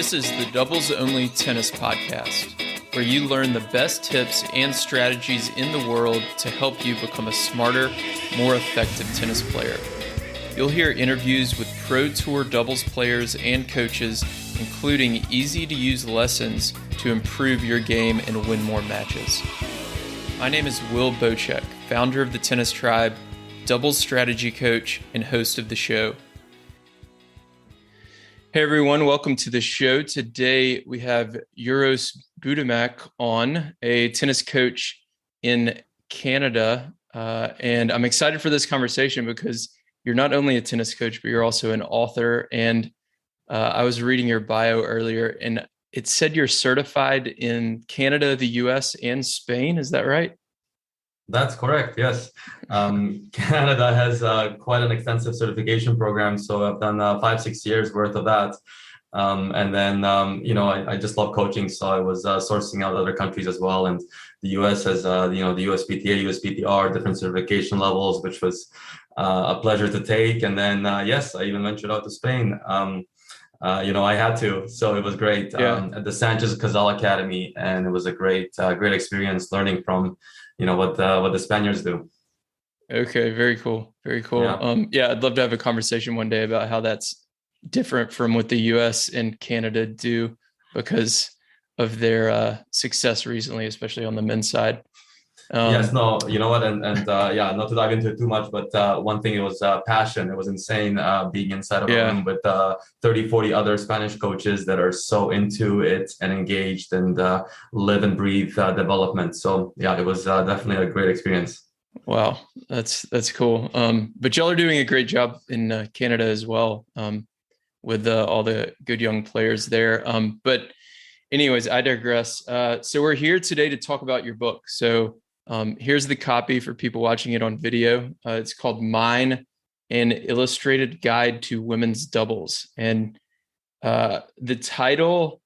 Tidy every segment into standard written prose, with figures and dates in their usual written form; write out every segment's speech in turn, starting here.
This is the Doubles Only Tennis Podcast, where you learn the best tips and strategies in the world to help you become a smarter, more effective tennis player. You'll hear interviews with Pro Tour doubles players and coaches, including easy-to-use lessons to improve your game and win more matches. My name is Will Bocek, founder of the Tennis Tribe, doubles strategy coach, and host of the show. Hey everyone, welcome to the show. Today we have Uros Budimac on, a tennis coach in Canada. And I'm excited for this conversation because you're not only a tennis coach, but you're also an author. And I was reading your bio earlier and it said you're certified in Canada, the US, and Spain. Is that right? That's correct. Yes. Canada has quite an extensive certification program. So I've done 5-6 years worth of that. And then, I just love coaching. So I was sourcing out other countries as well. And the US has, the USPTA, USPTR, different certification levels, which was a pleasure to take. And then, yes, I even ventured out to Spain. I had to, so it was great. At the Sanchez Cazal Academy, and it was a great experience learning from, what the Spaniards do. Okay, very cool, very cool. I'd love to have a conversation one day about how that's different from what the U.S. and Canada do because of their success recently, especially on the men's side. Yes, no, you know what, and not to dive into it too much, but one thing, it was passion. It was insane being inside of a room with 30, 40 other Spanish coaches that are so into it and engaged and live and breathe development. So it was definitely a great experience. Wow, that's cool. But y'all are doing a great job in Canada as well with all the good young players there. But anyways, I digress. So we're here today to talk about your book. So here's the copy for people watching it on video. It's called Mine, an Illustrated Guide to Women's Doubles. And the title,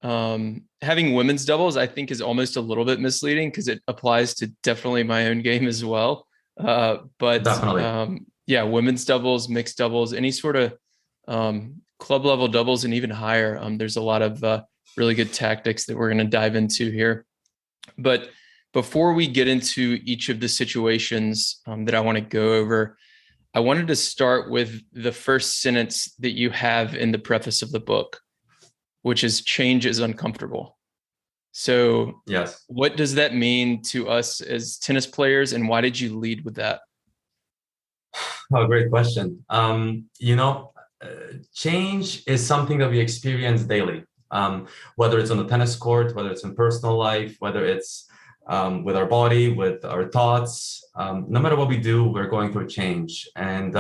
having women's doubles, I think is almost a little bit misleading because it applies to definitely my own game as well. But definitely. Women's doubles, mixed doubles, any sort of club level doubles and even higher. There's a lot of really good tactics that we're going to dive into here. But before we get into each of the situations that I want to go over, I wanted to start with the first sentence that you have in the preface of the book, which is change is uncomfortable. So yes, what does that mean to us as tennis players, and why did you lead with that? Oh, great question. Change is something that we experience daily, whether it's on the tennis court, whether it's in personal life, whether it's with our body, with our thoughts. No matter what we do, we're going through change. And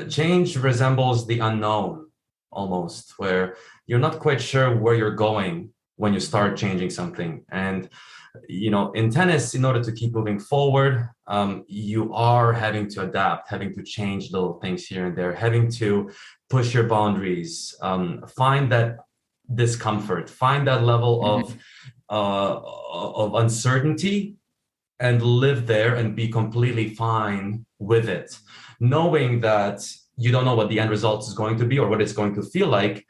change resembles the unknown almost, where you're not quite sure where you're going when you start changing something. And, in tennis, in order to keep moving forward, you are having to adapt, having to change little things here and there, having to push your boundaries, find that discomfort, find that level of uncertainty and live there and be completely fine with it, knowing that you don't know what the end result is going to be or what it's going to feel like.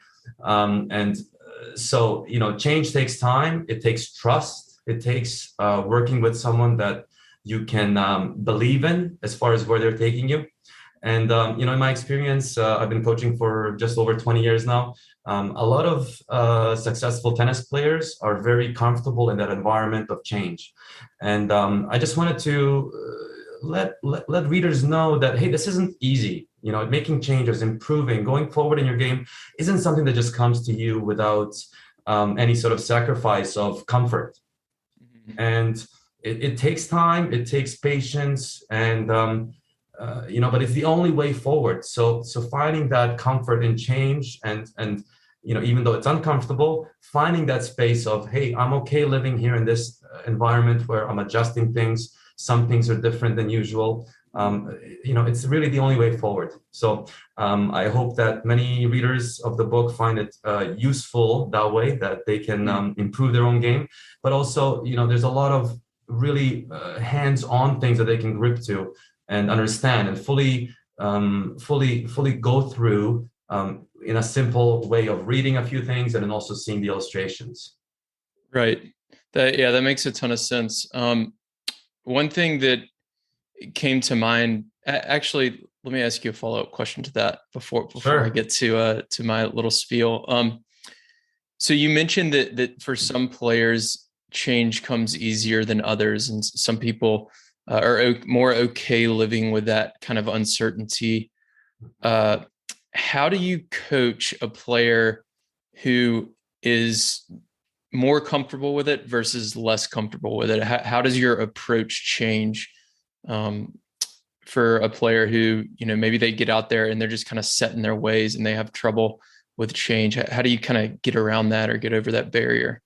So change takes time. It takes trust. It takes working with someone that you can believe in as far as where they're taking you. And, in my experience, I've been coaching for just over 20 years now. A lot of successful tennis players are very comfortable in that environment of change. And I just wanted to let readers know that, hey, this isn't easy. Making changes, improving, going forward in your game isn't something that just comes to you without any sort of sacrifice of comfort. Mm-hmm. And it takes time, it takes patience, and but it's the only way forward. So finding that comfort in change and even though it's uncomfortable, finding that space of, hey, I'm okay living here in this environment where I'm adjusting things. Some things are different than usual. It's really the only way forward. So I hope that many readers of the book find it useful that way, that they can improve their own game. But also, there's a lot of really hands-on things that they can grip to and understand and fully go through in a simple way of reading a few things and then also seeing the illustrations. Right. That makes a ton of sense. One thing that came to mind, actually, let me ask you a follow-up question to that before I Sure. get to my little spiel. So you mentioned that for some players, change comes easier than others, and some people are more okay living with that kind of uncertainty. Uh, how do you coach a player who is more comfortable with it versus less comfortable with it? How does your approach change um, for a player who, maybe they get out there and they're just kind of set in their ways and they have trouble with change? How do you kind of get around that or get over that barrier?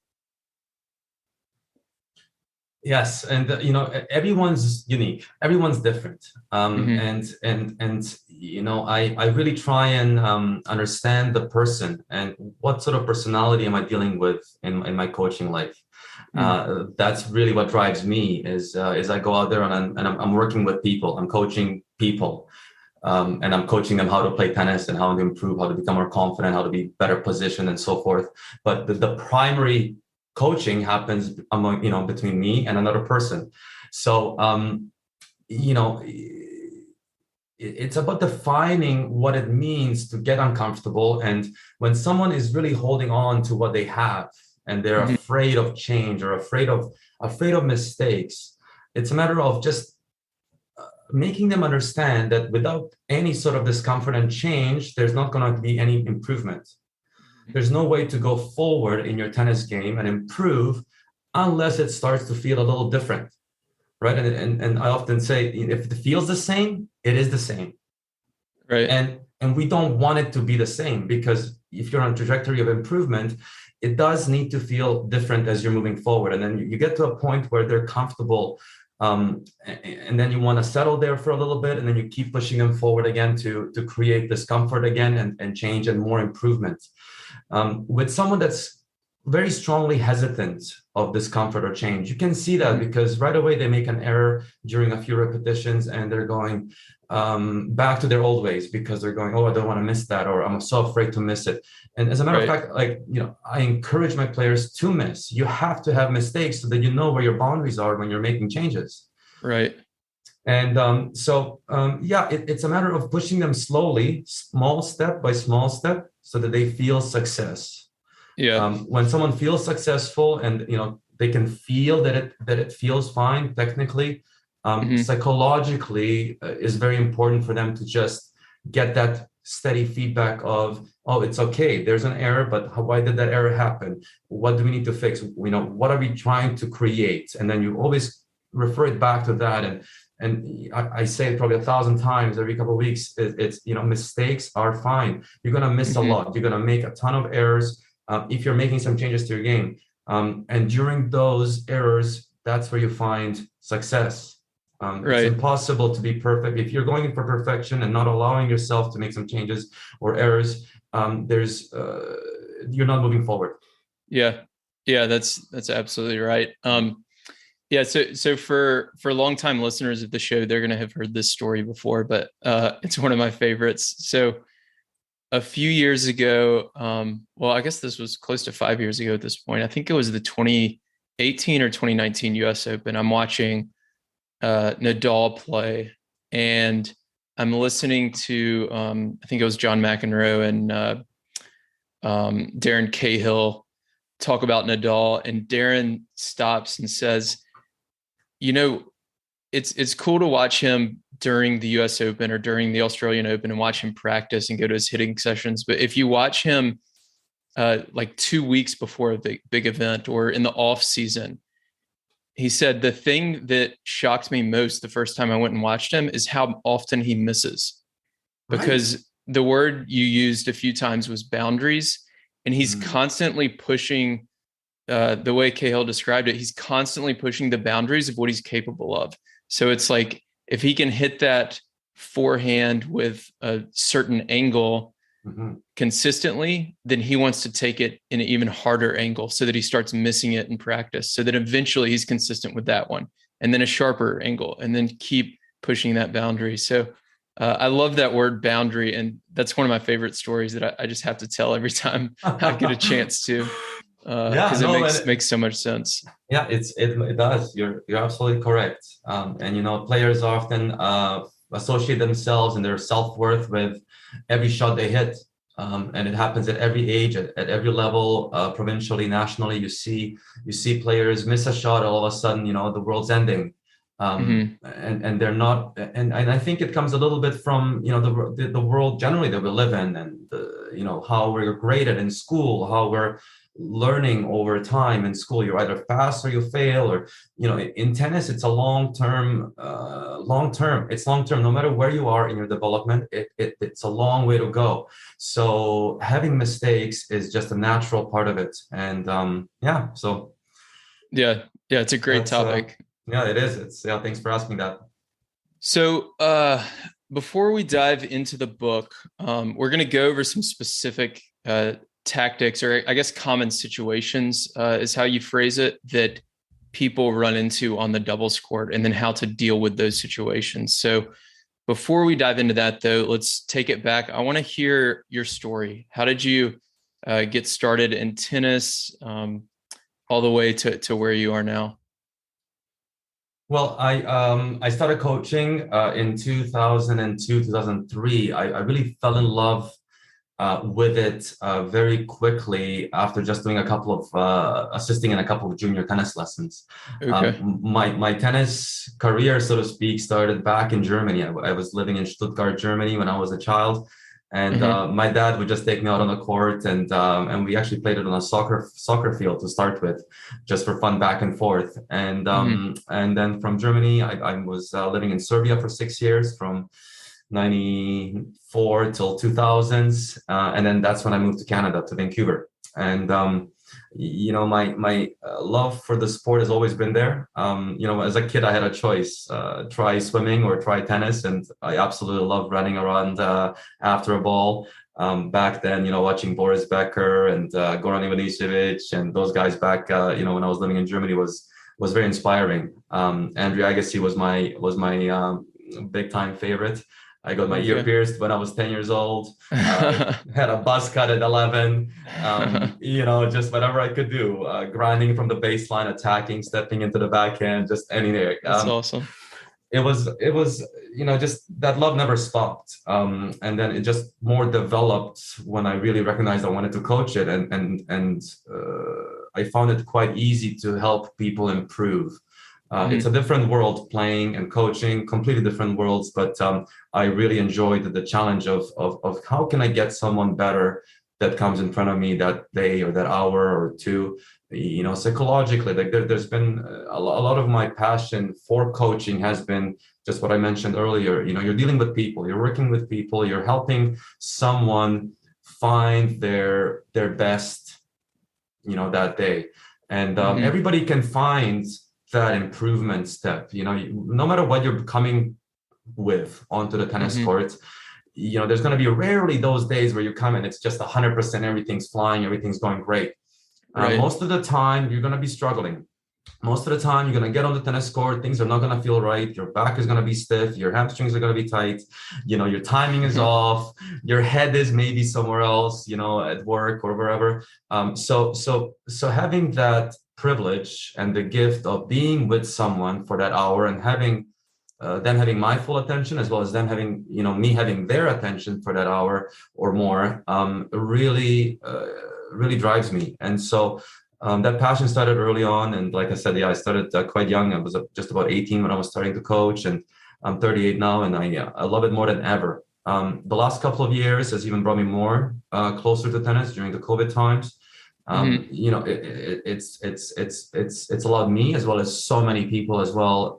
Yes, and everyone's unique. Everyone's different, Mm-hmm. I really try and understand the person and what sort of personality am I dealing with in my coaching life. That's really what drives me. Is I go out there and I'm working with people. I'm coaching people, and I'm coaching them how to play tennis and how to improve, how to become more confident, how to be better positioned, and so forth. But the primary coaching happens among between me and another person. So you know it's about defining what it means to get uncomfortable. And when someone is really holding on to what they have and they're Mm-hmm. afraid of change or afraid of mistakes, it's a matter of just making them understand that without any sort of discomfort and change, there's not going to be any improvement. There's no way to go forward in your tennis game and improve unless it starts to feel a little different, right? And I often say, if it feels the same, it is the same. Right. And we don't want it to be the same, because if you're on a trajectory of improvement, it does need to feel different as you're moving forward. And then you get to a point where they're comfortable, and then you want to settle there for a little bit, and then you keep pushing them forward again to create discomfort again and change and more improvement. With someone that's very strongly hesitant of discomfort or change, you can see that Mm-hmm. because right away they make an error during a few repetitions and they're going back to their old ways because they're going, oh, I don't want to miss that, or I'm so afraid to miss it. And as a matter of Right. fact, I encourage my players to miss. You have to have mistakes so that you know where your boundaries are when you're making changes. Right. And it's a matter of pushing them slowly, small step by small step, so that they feel success. Yeah. When someone feels successful and they can feel that it feels fine technically, Mm-hmm. psychologically is very important for them to just get that steady feedback of, oh, it's okay, there's an error, but why did that error happen? What do we need to fix? What are we trying to create? And then you always refer it back to that. And I say it probably 1,000 times every couple of weeks. It's mistakes are fine. You're gonna miss a Mm-hmm. lot. You're gonna make a ton of errors if you're making some changes to your game. And during those errors, that's where you find success. It's Right. impossible to be perfect. If you're going for perfection and not allowing yourself to make some changes or errors, you're not moving forward. Yeah. Yeah. That's absolutely right. Yeah. So for longtime listeners of the show, they're going to have heard this story before, but it's one of my favorites. So a few years ago, well, I guess this was close to 5 years ago at this point. I think it was the 2018 or 2019 US Open. I'm watching Nadal play, and I'm listening to I think it was John McEnroe and Darren Cahill talk about Nadal, and Darren stops and says, "You know, it's cool to watch him during the US Open or during the Australian Open and watch him practice and go to his hitting sessions. But if you watch him like 2 weeks before a big event or in the off season," he said, "the thing that shocked me most the first time I went and watched him is how often he misses, Right. because the word you used a few times was boundaries, and he's Mm. constantly pushing, the way Cahill described it, he's constantly pushing the boundaries of what he's capable of. So it's like if he can hit that forehand with a certain angle Mm-hmm. consistently, then he wants to take it in an even harder angle so that he starts missing it in practice, so that eventually he's consistent with that one, and then a sharper angle, and then keep pushing that boundary." So I love that word boundary, and that's one of my favorite stories that I just have to tell every time I get a chance to, Yeah, because it no, makes so much sense. yeah, it does. You're absolutely correct. And players often associate themselves and their self-worth with every shot they hit. And it happens at every age, at every level, provincially, nationally. You see players miss a shot, all of a sudden, the world's ending. And they're not, and I think it comes a little bit from the world generally that we live in, and how we're graded in school, how we're learning over time in school. You either pass or you fail, or in tennis it's a long term. It's long term. No matter where you are in your development, it's a long way to go. So having mistakes is just a natural part of it. And yeah, so Yeah, yeah, it's a great that's topic. yeah, it is. It's yeah, thanks for asking that. So, before we dive into the book, we're going to go over some specific tactics, or I guess common situations, is how you phrase it, that people run into on the doubles court, and then how to deal with those situations. So, before we dive into that, though, let's take it back. I want to hear your story. How did you get started in tennis, all the way to where you are now? Well, I started coaching in 2002, 2003. I really fell in love with it very quickly after just doing a couple of assisting in a couple of junior tennis lessons. Okay. My tennis career, so to speak, started back in Germany. I was living in Stuttgart, Germany when I was a child. And Hmm. my dad would just take me out on the court, and we actually played it on a soccer field to start with, just for fun, back and forth. Hmm. And then from Germany, I was living in Serbia for 6 years, from 94 till 2000s, and then that's when I moved to Canada, to Vancouver. And my love for the sport has always been there. As a kid I had a choice: try swimming or try tennis, and I absolutely loved running around after a ball. Back then, watching Boris Becker and Goran Ivanisevic and those guys back, when I was living in Germany, was very inspiring. Andrew Agassi was my big time favorite. I got my ear Okay. pierced when I was 10 years old. Had a buzz cut at 11. Just whatever I could do, grinding from the baseline, attacking, stepping into the backhand, just anything. That's awesome. It was just that love never stopped. And then it just more developed when I really recognized I wanted to coach it, and I found it quite easy to help people improve. It's a Hmm. different world, playing and coaching, completely different worlds. But I really enjoyed the challenge of how can I get someone better that comes in front of me that day or that hour or two. Psychologically, like there's been a lot of my passion for coaching has been just what I mentioned earlier. You're dealing with people, you're working with people, you're helping someone find their best, that day. And Hmm. everybody can find that improvement step. No matter what you're coming with onto the tennis Hmm. court, there's going to be rarely those days where you come and it's just 100%, everything's flying, everything's going great. Right. Most of the time you're going to be struggling. Most of the time you're going to get on the tennis court, things are not going to feel right, your back is going to be stiff, your hamstrings are going to be tight, your timing is off, your head is maybe somewhere else, at work or wherever. So having that privilege and the gift of being with someone for that hour, and having them having my full attention, as well as them having me having their attention for that hour or more, really drives me. And so that passion started early on. And like I said, yeah, I started quite young. I was just about 18 when I was starting to coach, and I'm 38 now, and I love it more than ever. The last couple of years has even brought me more closer to tennis during the COVID times. Hmm. It's allowed me, as well as so many people as well,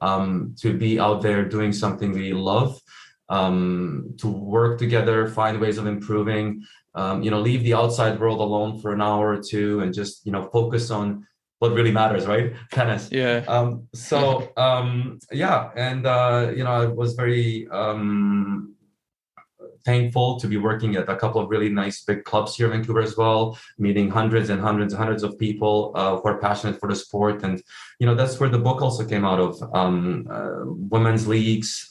to be out there doing something we love, to work together, find ways of improving, leave the outside world alone for an hour or two, and just focus on what really matters, right? Tennis. Yeah. Yeah, and I was very thankful to be working at a couple of really nice big clubs here in Vancouver as well, meeting hundreds and hundreds and hundreds of people who are passionate for the sport. And, that's where the book also came out of. Women's leagues,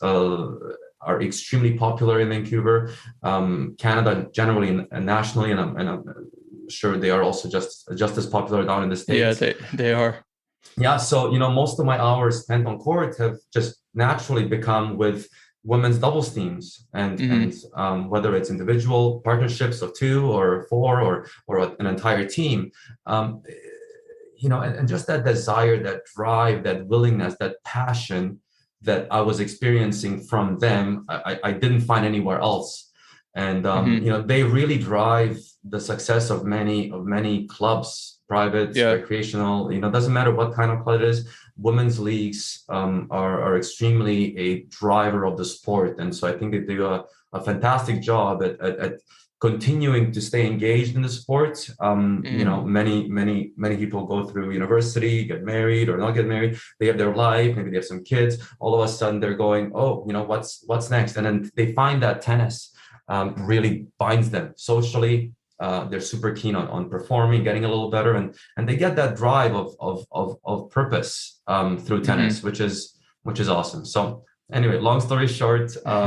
are extremely popular in Vancouver, Canada generally and nationally, and I'm sure they are also just as popular down in the Yeah, States. they are. Yeah, so most of my hours spent on court have just naturally become with women's doubles teams, and whether it's individual partnerships of 2 or 4 or an entire team, um, and just that desire, that drive, that willingness, that passion that I was experiencing from them, I didn't find anywhere else. And they really drive the success of many clubs, private, Yeah. recreational. Doesn't matter what kind of club it is. Women's leagues are extremely a driver of the sport, and so I think they do a fantastic job at continuing to stay engaged in the sport. Many people go through university, get married or not get married. They have their life, maybe they have some kids. All of a sudden they're going, oh, what's next? And then they find that tennis really binds them socially. They're super keen on performing, getting a little better, and they get that drive of purpose through tennis, which is awesome. So anyway, long story short, I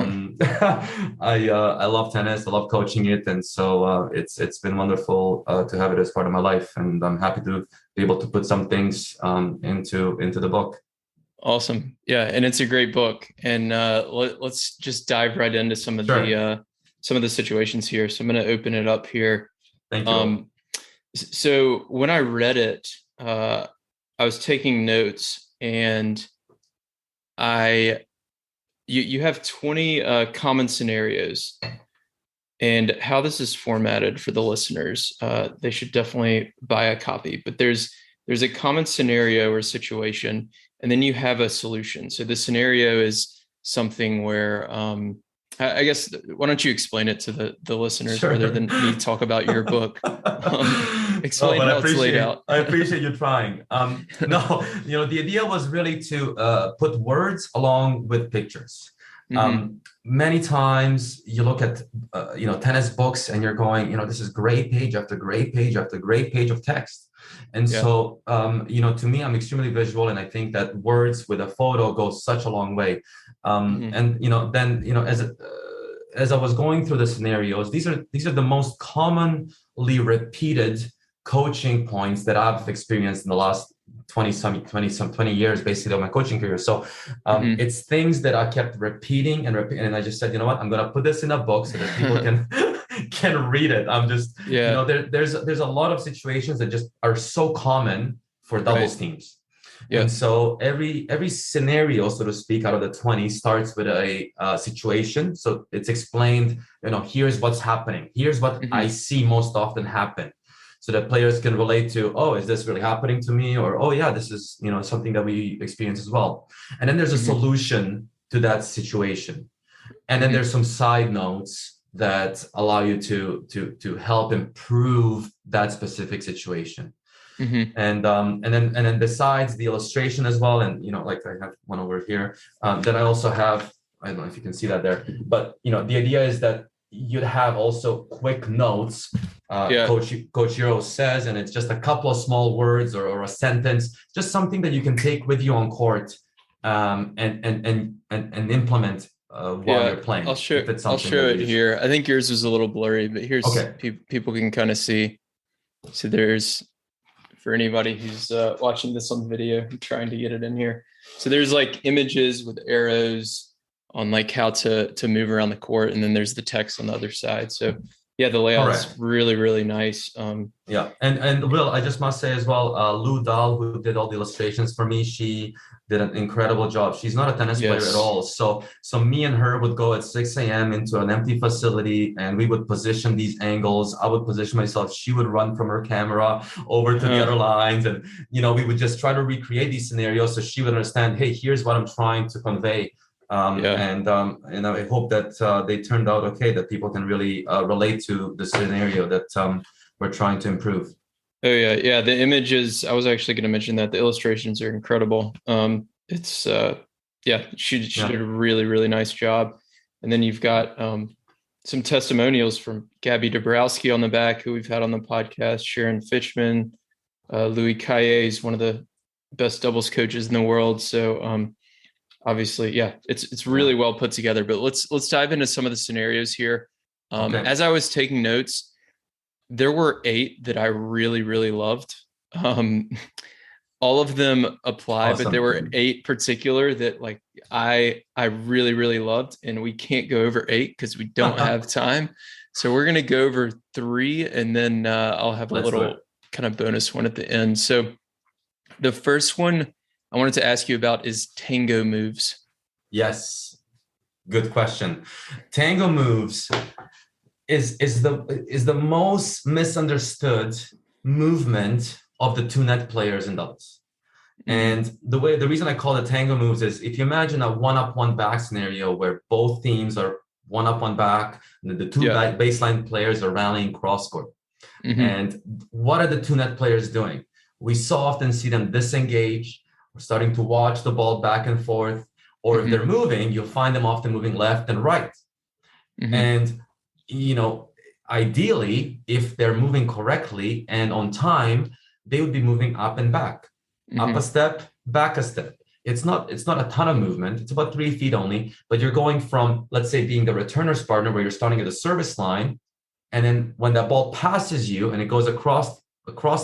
love tennis. I love coaching it, and so it's been wonderful to have it as part of my life, and I'm happy to be able to put some things into the book. Awesome. Yeah, and it's a great book. And let's just dive right into some of the situations here. So I'm going to open it up here. Thank you. So when I read it, I was taking notes, and you have 20 common scenarios, and how this is formatted for the listeners, they should definitely buy a copy. But there's a common scenario or situation, and then you have a solution. So the scenario is something where, I guess, why don't you explain it to the listeners rather than me talk about your book? Explain how it's laid out. I appreciate you trying. No, the idea was really to put words along with pictures. Many times you look at tennis books and you're going, this is great page after great page after great page of text. And so to me, I'm extremely visual, and I think that words with a photo go such a long way. And then as I was going through the scenarios, these are the most commonly repeated coaching points that I've experienced in the last 20 years, basically, of my coaching career. So it's things that I kept repeating and I just said, I'm going to put this in a book so that people can read it. I'm just, there's a lot of situations that just are so common for doubles teams. Yeah. And so every scenario, so to speak, out of the 20 starts with a situation. So it's explained, here's what's happening. Here's what I see most often happen. So that players can relate to, oh, is this really happening to me? Or, oh yeah, this is, something that we experience as well. And then there's a solution to that situation. And then there's some side notes that allow you to help improve that specific situation. And then besides the illustration as well, and like I have one over here, then I also have, I don't know if you can see that there, but the idea is that you'd have also quick notes. Coach Uros says, and it's just a couple of small words or a sentence, just something that you can take with you on court and implement while you're playing. I'll show it here. I think yours is a little blurry, but here's people can kind of see. So there's, for anybody who's watching this on video and trying to get it in here. So there's like images with arrows on like how to move around the court. And then there's the text on the other side. So yeah, the layout's really, really nice. And Will, I just must say as well, Lou Dahl, who did all the illustrations for me, she did an incredible job. She's not a tennis player at all. So me and her would go at 6 a.m. into an empty facility, and we would position these angles. I would position myself. She would run from her camera over to the other lines. And, we would just try to recreate these scenarios so she would understand, hey, here's what I'm trying to convey. And I hope that they turned out okay, that people can really relate to the scenario that we're trying to improve. Oh yeah. The images, I was actually going to mention that the illustrations are incredible. It's she did a really, really nice job. And then you've got some testimonials from Gabby Dabrowski on the back, who we've had on the podcast, Sharon Fitchman, Louis Caillé is one of the best doubles coaches in the world. So obviously, yeah, it's really well put together. But let's dive into some of the scenarios here. Okay. As I was taking notes, there were 8 that I really, really loved. Um, all of them apply, but there were Awesome. 8 particular that like I really, really loved, and we can't go over 8 because we don't have time. So we're gonna go over 3, and then I'll have a Let's do little it. kind of bonus one at the end. So the first one I wanted to ask you about is tango moves. Yes. Good question. Tango moves is the most misunderstood movement of the two net players in doubles. Mm-hmm. And the reason I call it tango moves is if you imagine a one up one back scenario where both teams are one up one back, and the two Yeah. baseline players are rallying cross court. Mm-hmm. And what are the two net players doing? We so often see them disengage, or starting to watch the ball back and forth, or if Mm-hmm. they're moving, you'll find them often moving left and right. Mm-hmm. And, you know, ideally, if they're moving correctly and on time, they would be moving up and back, up a Mm-hmm. step, back a step. It's not a ton of movement. It's about 3 feet only, but you're going from, let's say, being the returner's partner where you're starting at the service line. And then when that ball passes you and it goes across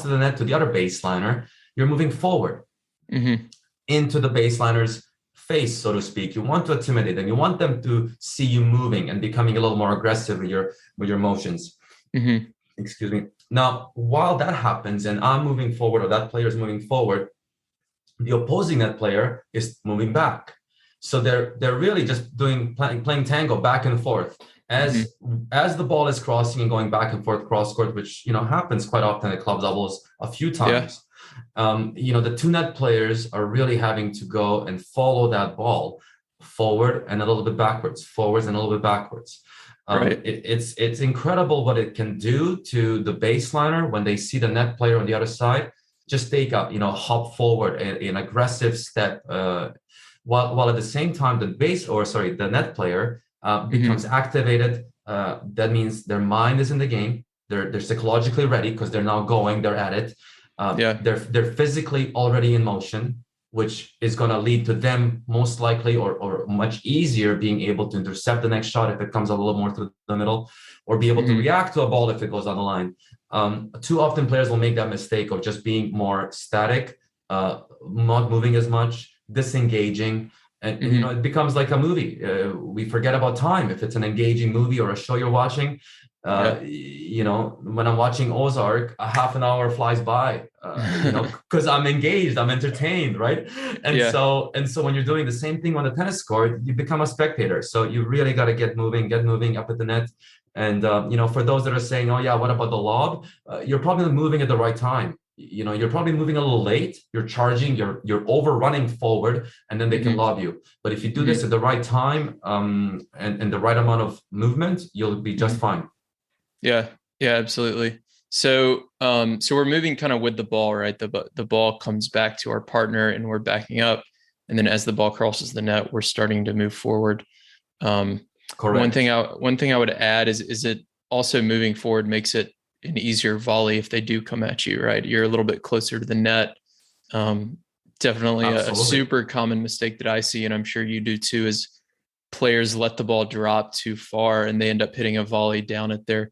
to the net to the other baseliner, you're moving forward Mm-hmm. into the baseliner's face, so to speak. You want to intimidate them. You want them to see you moving and becoming a little more aggressive with your motions. Mm-hmm. Excuse me. Now, while that happens and I'm moving forward or that player is moving forward, the opposing net player is moving back. So they're really just playing tango back and forth Mm-hmm. as the ball is crossing and going back and forth cross court, which happens quite often at club doubles a few Yeah. times. The two net players are really having to go and follow that ball forward and a little bit backwards, forwards and a little bit backwards. Right. It's incredible what it can do to the baseliner when they see the net player on the other side. Just take up, hop forward, an aggressive step, while at the same time the net player becomes Mm-hmm. activated. That means their mind is in the game. They're psychologically ready because they're at it. Yeah. They're physically already in motion, which is going to lead to them most likely or much easier being able to intercept the next shot if it comes a little more through the middle, or be able to Mm-hmm. react to a ball if it goes on the line. Too often players will make that mistake of just being more static, not moving as much, disengaging, and Mm-hmm. it becomes like a movie. We forget about time if it's an engaging movie or a show you're watching. Yeah. When I'm watching Ozark, a half an hour flies by, because I'm engaged, I'm entertained, right? And Yeah. so when you're doing the same thing on the tennis court, you become a spectator. So you really got to get moving up at the net. And for those that are saying, oh yeah, what about the lob? You're probably moving at the right time. You're probably moving a little late. You're charging, you're overrunning forward, and then they can Mm-hmm. lob you. But if you do this Mm-hmm. at the right time, and the right amount of movement, you'll be just Mm-hmm. fine. Yeah. Yeah, absolutely. So we're moving kind of with the ball, right? The ball comes back to our partner and we're backing up. And then as the ball crosses the net, we're starting to move forward. Um, Correct. one thing I would add is it also moving forward makes it an easier volley if they do come at you, right? You're a little bit closer to the net. Um, Definitely a Absolutely. super common mistake that I see, and I'm sure you do too, is players let the ball drop too far and they end up hitting a volley down at their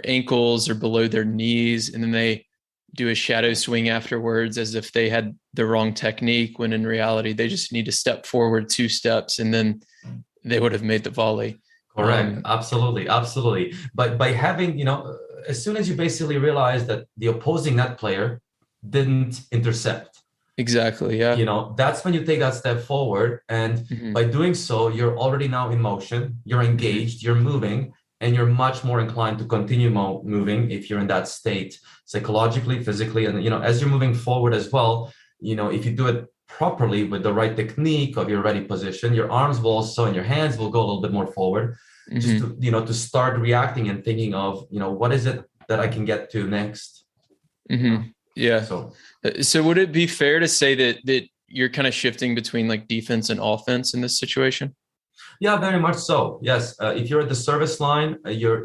ankles or below their knees, and then they do a shadow swing afterwards as if they had the wrong technique, when in reality they just need to step forward 2 steps and then they would have made the volley. Correct. Absolutely. Absolutely. But by having, as soon as you basically realize that the opposing net player didn't intercept, Exactly. Yeah. that's when you take that step forward. And Mm-hmm. by doing so, you're already now in motion, you're Mm-hmm. engaged, you're moving, and you're much more inclined to continue moving if you're in that state psychologically, physically. And, as you're moving forward as well, if you do it properly with the right technique of your ready position, your arms will also and your hands will go a little bit more forward, just Mm-hmm. to start reacting and thinking of, what is it that I can get to next? Mm-hmm. Yeah. So So would it be fair to say that you're kind of shifting between like defense and offense in this situation? yeah, very much so. Yes, if you're at the service line, you're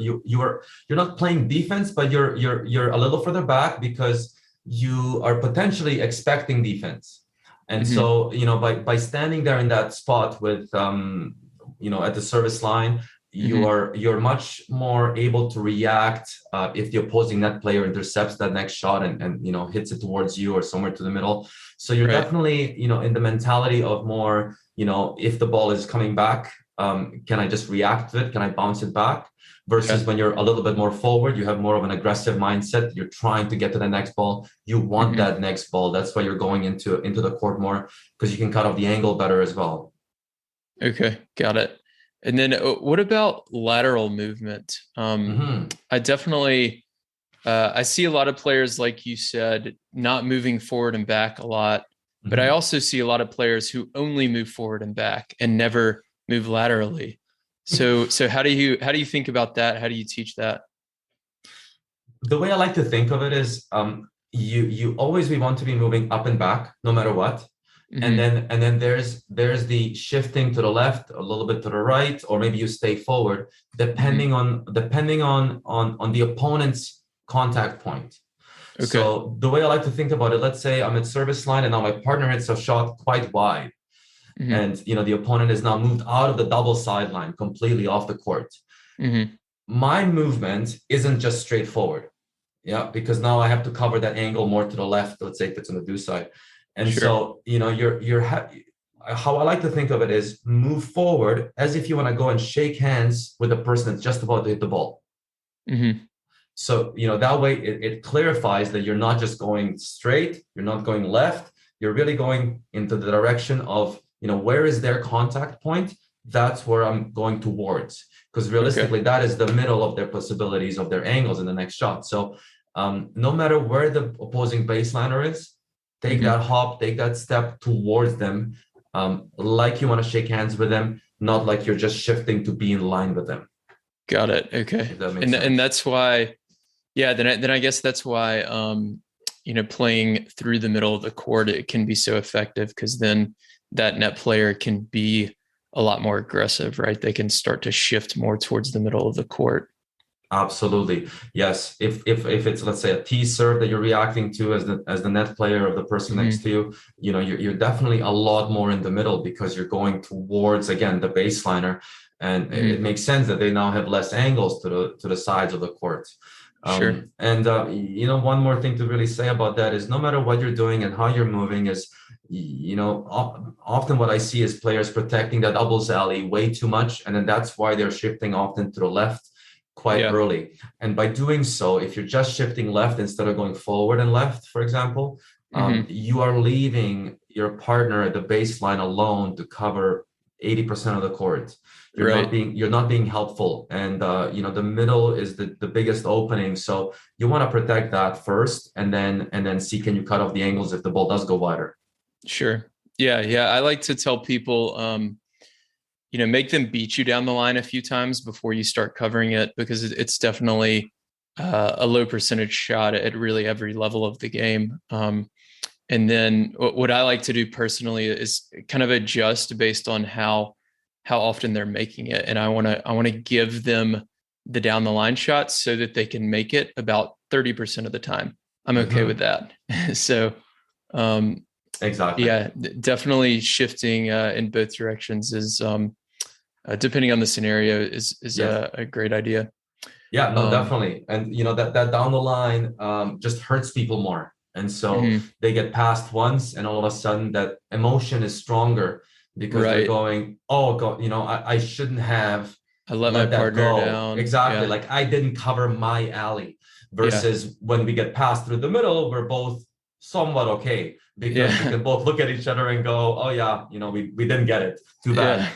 not playing defense, but you're a little further back because you are potentially expecting defense. And so, by standing there in that spot with, at the service line, you're much more able to react if the opposing net player intercepts that next shot and hits it towards you or somewhere to the middle. So you're definitely in the mentality of more, if the ball is coming back, can I just react to it? Can I bounce it back? Versus when you're a little bit more forward, you have more of an aggressive mindset. You're trying to get to the next ball. You want that next ball. That's why you're going into the court more, because you can cut off the angle better as well. Okay, got it. And then what about lateral movement? I definitely, I see a lot of players, like you said, not moving forward and back a lot, but I also see a lot of players who only move forward and back and never move laterally. So how do you think about that? How do you teach that? The way I like to think of it is, you always want to be moving up and back no matter what. And then there's the shifting to the left, a little bit to the right, or maybe you stay forward, depending on the opponent's contact point. Okay. So the way I like to think about it, let's say I'm at service line and now my partner hits a shot quite wide. And the opponent is now moved out of the double sideline, completely off the court. My movement isn't just straightforward. Yeah, because now I have to cover that angle more to the left, let's say if it's on the do side. And so, how I like to think of it is move forward as if you want to go and shake hands with the person that's just about to hit the ball. So, that way it clarifies that you're not just going straight, you're not going left, you're really going into the direction of, where is their contact point? That's where I'm going towards. Because realistically, that is the middle of their possibilities of their angles in the next shot. So no matter where the opposing baseliner is, take that hop, take that step towards them, like you want to shake hands with them, not like you're just shifting to be in line with them. Got it. Okay. And that's why, then I guess that's why, playing through the middle of the court, it can be so effective, because then that net player can be a lot more aggressive, right? They can start to shift more towards the middle of the court. Absolutely. Yes. If it's, let's say, a T serve that you're reacting to as the net player of the person next to you, you're definitely a lot more in the middle, because you're going towards, again, the baseliner. And it makes sense that they now have less angles to the sides of the court. And one more thing to really say about that is, no matter what you're doing and how you're moving is, often what I see is players protecting that doubles alley way too much. And then that's why they're shifting often to the left quite early. And by doing so, if you're just shifting left instead of going forward and left, for example, you are leaving your partner at the baseline alone to cover 80% of the court. You're not being helpful. And the middle is the biggest opening. So you want to protect that first, and then see, can you cut off the angles if the ball does go wider? Sure. Yeah. I like to tell people, make them beat you down the line a few times before you start covering it, because it's definitely a low percentage shot at really every level of the game. And then what I like to do personally is kind of adjust based on how often they're making it. And I want to give them the down the line shots so that they can make it about 30% of the time. I'm okay with that. So, exactly. Yeah, definitely shifting in both directions is, depending on the scenario, is a great idea. Yeah, no, definitely. And that down the line just hurts people more. And so they get passed once, and all of a sudden that emotion is stronger, because they're going, oh God, I shouldn't have I let my partner down. Exactly. Like, I didn't cover my alley. Versus when we get passed through the middle, we're both somewhat okay, because we can both look at each other and go, oh yeah, we didn't get it. Too bad.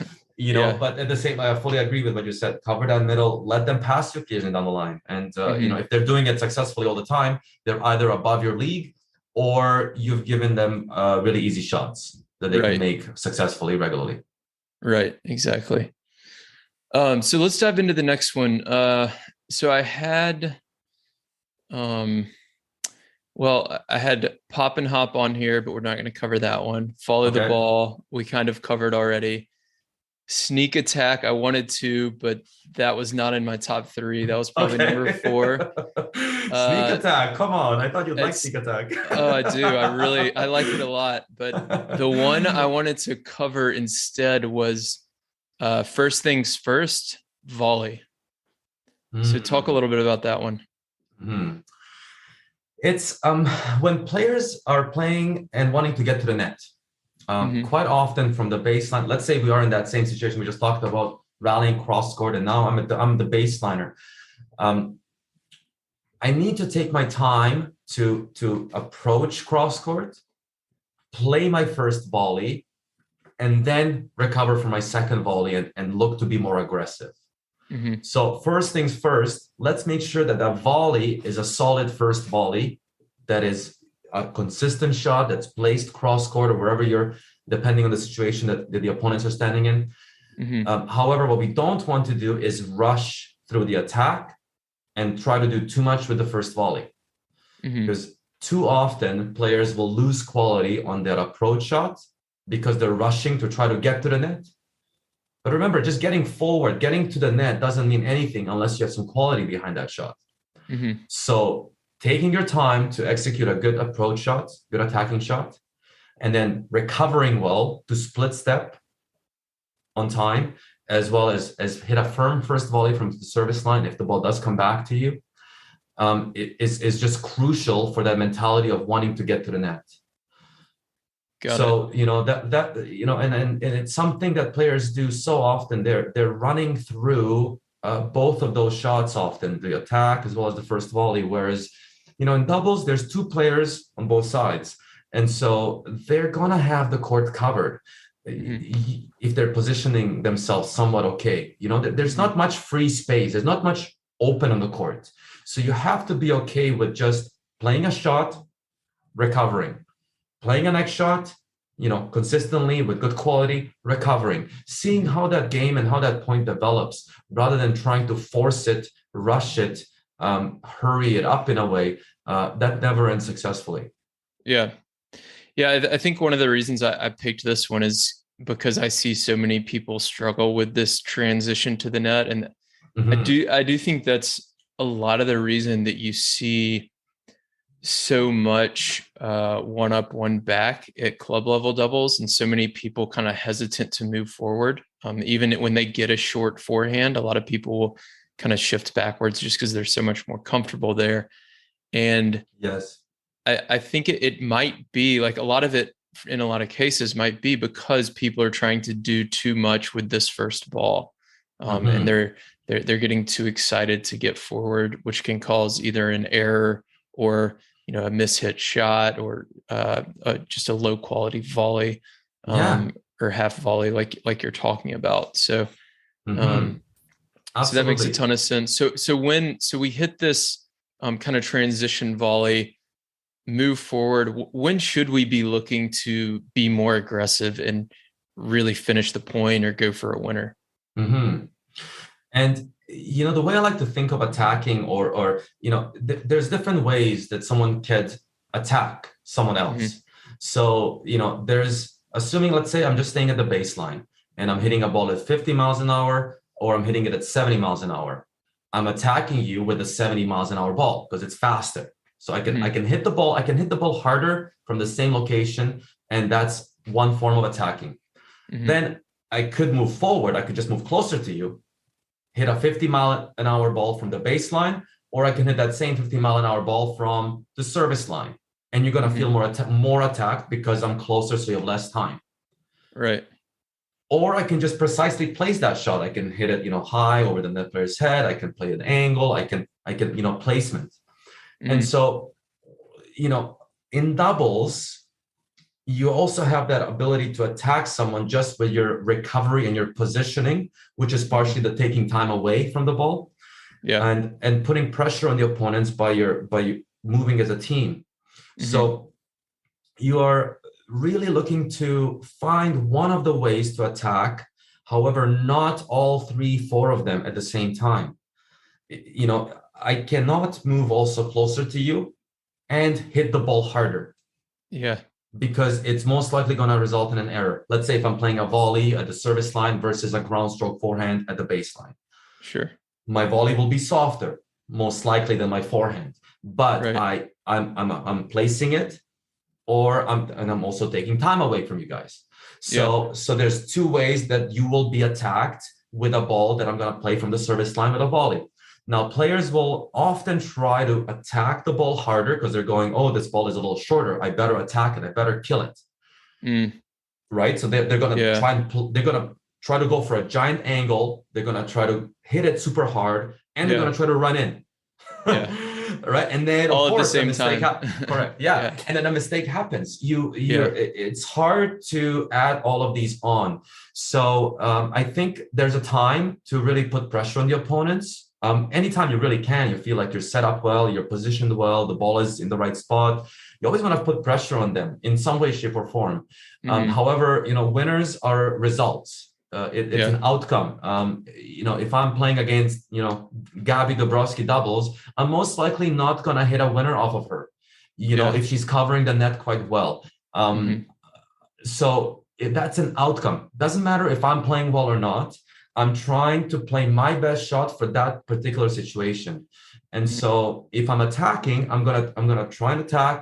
But at the same, I fully agree with what you said. Cover that middle, let them pass you occasionally down the line. And, if they're doing it successfully all the time, they're either above your league, or you've given them really easy shots that they can make successfully, regularly. Right. Exactly. So let's dive into the next one. So I had, I had pop and hop on here, but we're not going to cover that one. Follow the ball, we kind of covered already. Sneak attack, I wanted to, but that was not in my top three. That was probably number Okay. four. Sneak Uh, attack. Come on. I thought you'd like it's sneak attack. Oh, I do. I like it a lot. But the one I wanted to cover instead was first things first, volley. So talk a Hmm. little bit about that one. Hmm. It's when players are playing and wanting to get to the net. Hmm. Quite often from the baseline, let's say we are in that same situation we just talked about, rallying cross court, and now I'm the baseliner. Um, I need to take my time to approach cross court, play my first volley, and then recover for my second volley and look to be more aggressive. Hmm. So first things first, let's make sure that that volley is a solid first volley, that is a consistent shot that's placed cross court or wherever you're, depending on the situation that the opponents are standing in. Hmm. However, what we don't want to do is rush through the attack and try to do too much with the first volley, Hmm. because too often players will lose quality on their approach shot because they're rushing to try to get to the net. But remember, just getting forward, getting to the net doesn't mean anything unless you have some quality behind that shot. Hmm. So taking your time to execute a good approach shot, good attacking shot, and then recovering well to split step on time, as well as hit a firm first volley from the service line if the ball does come back to you, is just crucial for that mentality of wanting to get to the net. Got it. So and it's something that players do so often. They're running through both of those shots often, the attack as well as the first volley. Whereas, in doubles, there's two players on both sides, and so they're gonna have the court covered Hmm. if they're positioning themselves somewhat okay. There's Hmm. not much free space. There's not much open on the court, so you have to be okay with just playing a shot, recovering, playing a next shot, consistently with good quality, recovering, seeing Hmm. how that game and how that point develops, rather than trying to force it, rush it, hurry it up in a way that never ends successfully. Yeah. Yeah. I think one of the reasons I picked this one is because I see so many people struggle with this transition to the net. And Mm-hmm. I do think that's a lot of the reason that you see so much one up, one back at club level doubles, and so many people kind of hesitant to move forward. Even when they get a short forehand, a lot of people will kind of shift backwards just because they're so much more comfortable there. And Yes. I think it might be like a lot of it in a lot of cases might be because people are trying to do too much with this first ball. And Mm-hmm. they're getting too excited to get forward, which can cause either an error or a mishit shot or just a low quality volley, Yeah. or half volley like you're talking about. So Mm-hmm. um, so that makes a Absolutely. ton of sense. So we hit this kind of transition volley, move forward. When should we be looking to be more aggressive and really finish the point or go for a winner? Mm-hmm. And the way I like to think of attacking, or there's different ways that someone could attack someone Hmm. else. So, there's, assuming, let's say I'm just staying at the baseline and I'm hitting a ball at 50 miles an hour, or I'm hitting it at 70 miles an hour. I'm attacking you with a 70 miles an hour ball because it's faster. So I Hmm. can hit the ball, harder from the same location, and that's one form of attacking. Hmm. Then I could move forward, I could just move closer to you, hit a 50-mile-an-hour ball from the baseline, or I can hit that same 50-mile-an-hour ball from the service line. And you're going to feel Hmm. more attacked because I'm closer, so you have less time. Right. Or I can just precisely place that shot. I can hit it, high over the net player's head. I can play an angle. I can placement. And Hmm. so, in doubles, you also have that ability to attack someone just with your recovery and your positioning, which is Hmm. partially the taking time away from the ball, Yeah. and putting pressure on the opponents by moving as a team. Hmm. So you are really looking to find one of the ways to attack, however, not all three, four of them at the same time. I cannot move also closer to you and hit the ball harder. Yeah. because it's most likely going to result in an error. Let's say if I'm playing a volley at the service line versus a ground stroke forehand at the baseline. Sure. My volley will be softer, most likely than my forehand. But Right. I'm placing it, or I'm also taking time away from you guys. Yeah. So there's two ways that you will be attacked with a ball that I'm going to play from the service line with a volley. Now, players will often try to attack the ball harder because they're going, oh, this ball is a little shorter. I better attack it. I better kill it. Mm. Right. So they're going to Yeah. they're going to try to go for a giant angle. They're going to try to hit it super hard, and they're going Yeah. to try to run in. Yeah. Right. And then of All at the course a same mistake time. correct. Yeah. Yeah. And then a mistake happens. Yeah. It's hard to add all of these on. So I think there's a time to really put pressure on the opponents. Anytime you really can, you feel like you're set up well, you're positioned well, the ball is in the right spot. You always want to put pressure on them in some way, shape, or form. Hmm. However, winners are results. It's Yeah. an outcome. If I'm playing against, Gabby Dabrowski doubles, I'm most likely not going to hit a winner off of her, Yeah. if she's covering the net quite well. Hmm. So if that's an outcome. Doesn't matter if I'm playing well or not. I'm trying to play my best shot for that particular situation. And Hmm. so if I'm attacking, I'm gonna try and attack.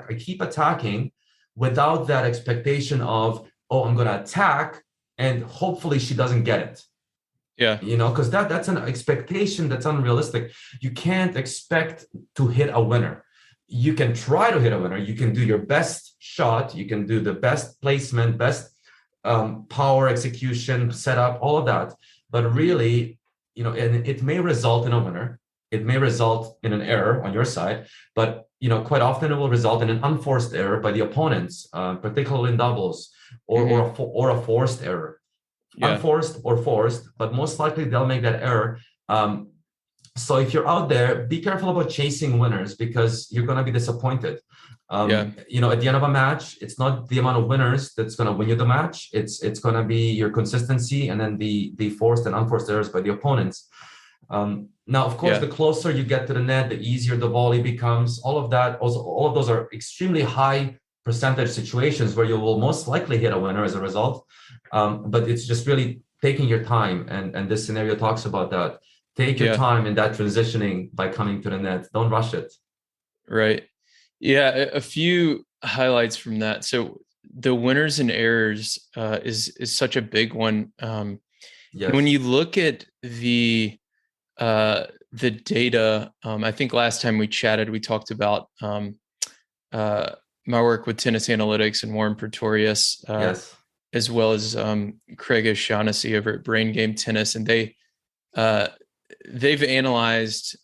I keep attacking without that expectation of, oh, I'm gonna attack and hopefully she doesn't get it. Yeah. Because that's an expectation that's unrealistic. You can't expect to hit a winner. You can try to hit a winner. You can do your best shot. You can do the best placement, best power execution, setup, all of that. But really, and it may result in a winner. It may result in an error on your side, but quite often it will result in an unforced error by the opponents, particularly in doubles, Hmm. or a forced error, Yeah. unforced or forced, but most likely they'll make that error. So if you're out there, be careful about chasing winners because you're going to be disappointed. Yeah. At the end of a match, it's not the amount of winners that's going to win you the match. It's going to be your consistency and then the forced and unforced errors by the opponents. Now, of course, Yeah. the closer you get to the net, the easier the volley becomes. All of that, also, all of those are extremely high percentage situations where you will most likely hit a winner as a result. But it's just really taking your time, and this scenario talks about that. Take your Yeah. time in that transitioning by coming to the net. Don't rush it. Right. Yeah. A few highlights from that. So the winners and errors is such a big one. And when Yes. you look at the data, I think last time we chatted, we talked about uh, my work with tennis analytics and Warren Pretorius, Yes. as well as Craig O'Shaughnessy over at Brain Game Tennis, and uh, they've analyzed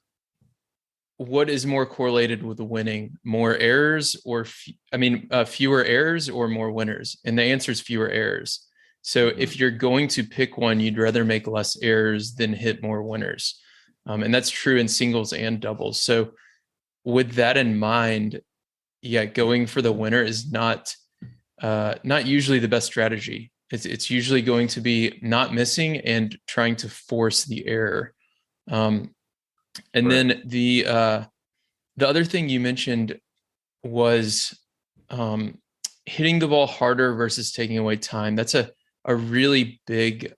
what is more correlated with winning: more errors or fewer errors or more winners. And the answer is fewer errors. So Mm-hmm. if you're going to pick one, you'd rather make less errors than hit more winners. And that's true in singles and doubles. So with that in mind, yeah, going for the winner is not usually the best strategy. It's usually going to be not missing and trying to force the error. Um, and Correct. then the other thing you mentioned was um, hitting the ball harder versus taking away time. That's a really big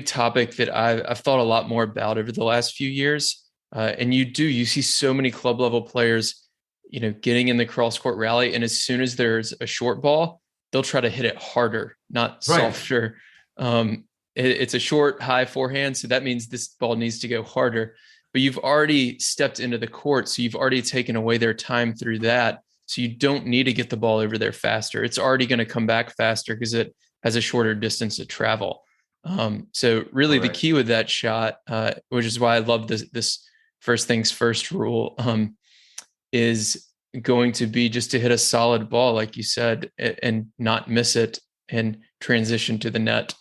topic that I've thought a lot more about over the last few years. And you see so many club level players, getting in the cross court rally, and as soon as there's a short ball, they'll try to hit it harder, not Right. softer. It's a short, high forehand, so that means this ball needs to go harder. But you've already stepped into the court, so you've already taken away their time through that. So you don't need to get the ball over there faster. It's already going to come back faster because it has a shorter distance to travel. So really, the Correct. key with that shot, which is why I love this first things first rule, is going to be just to hit a solid ball, like you said, and not miss it and transition to the net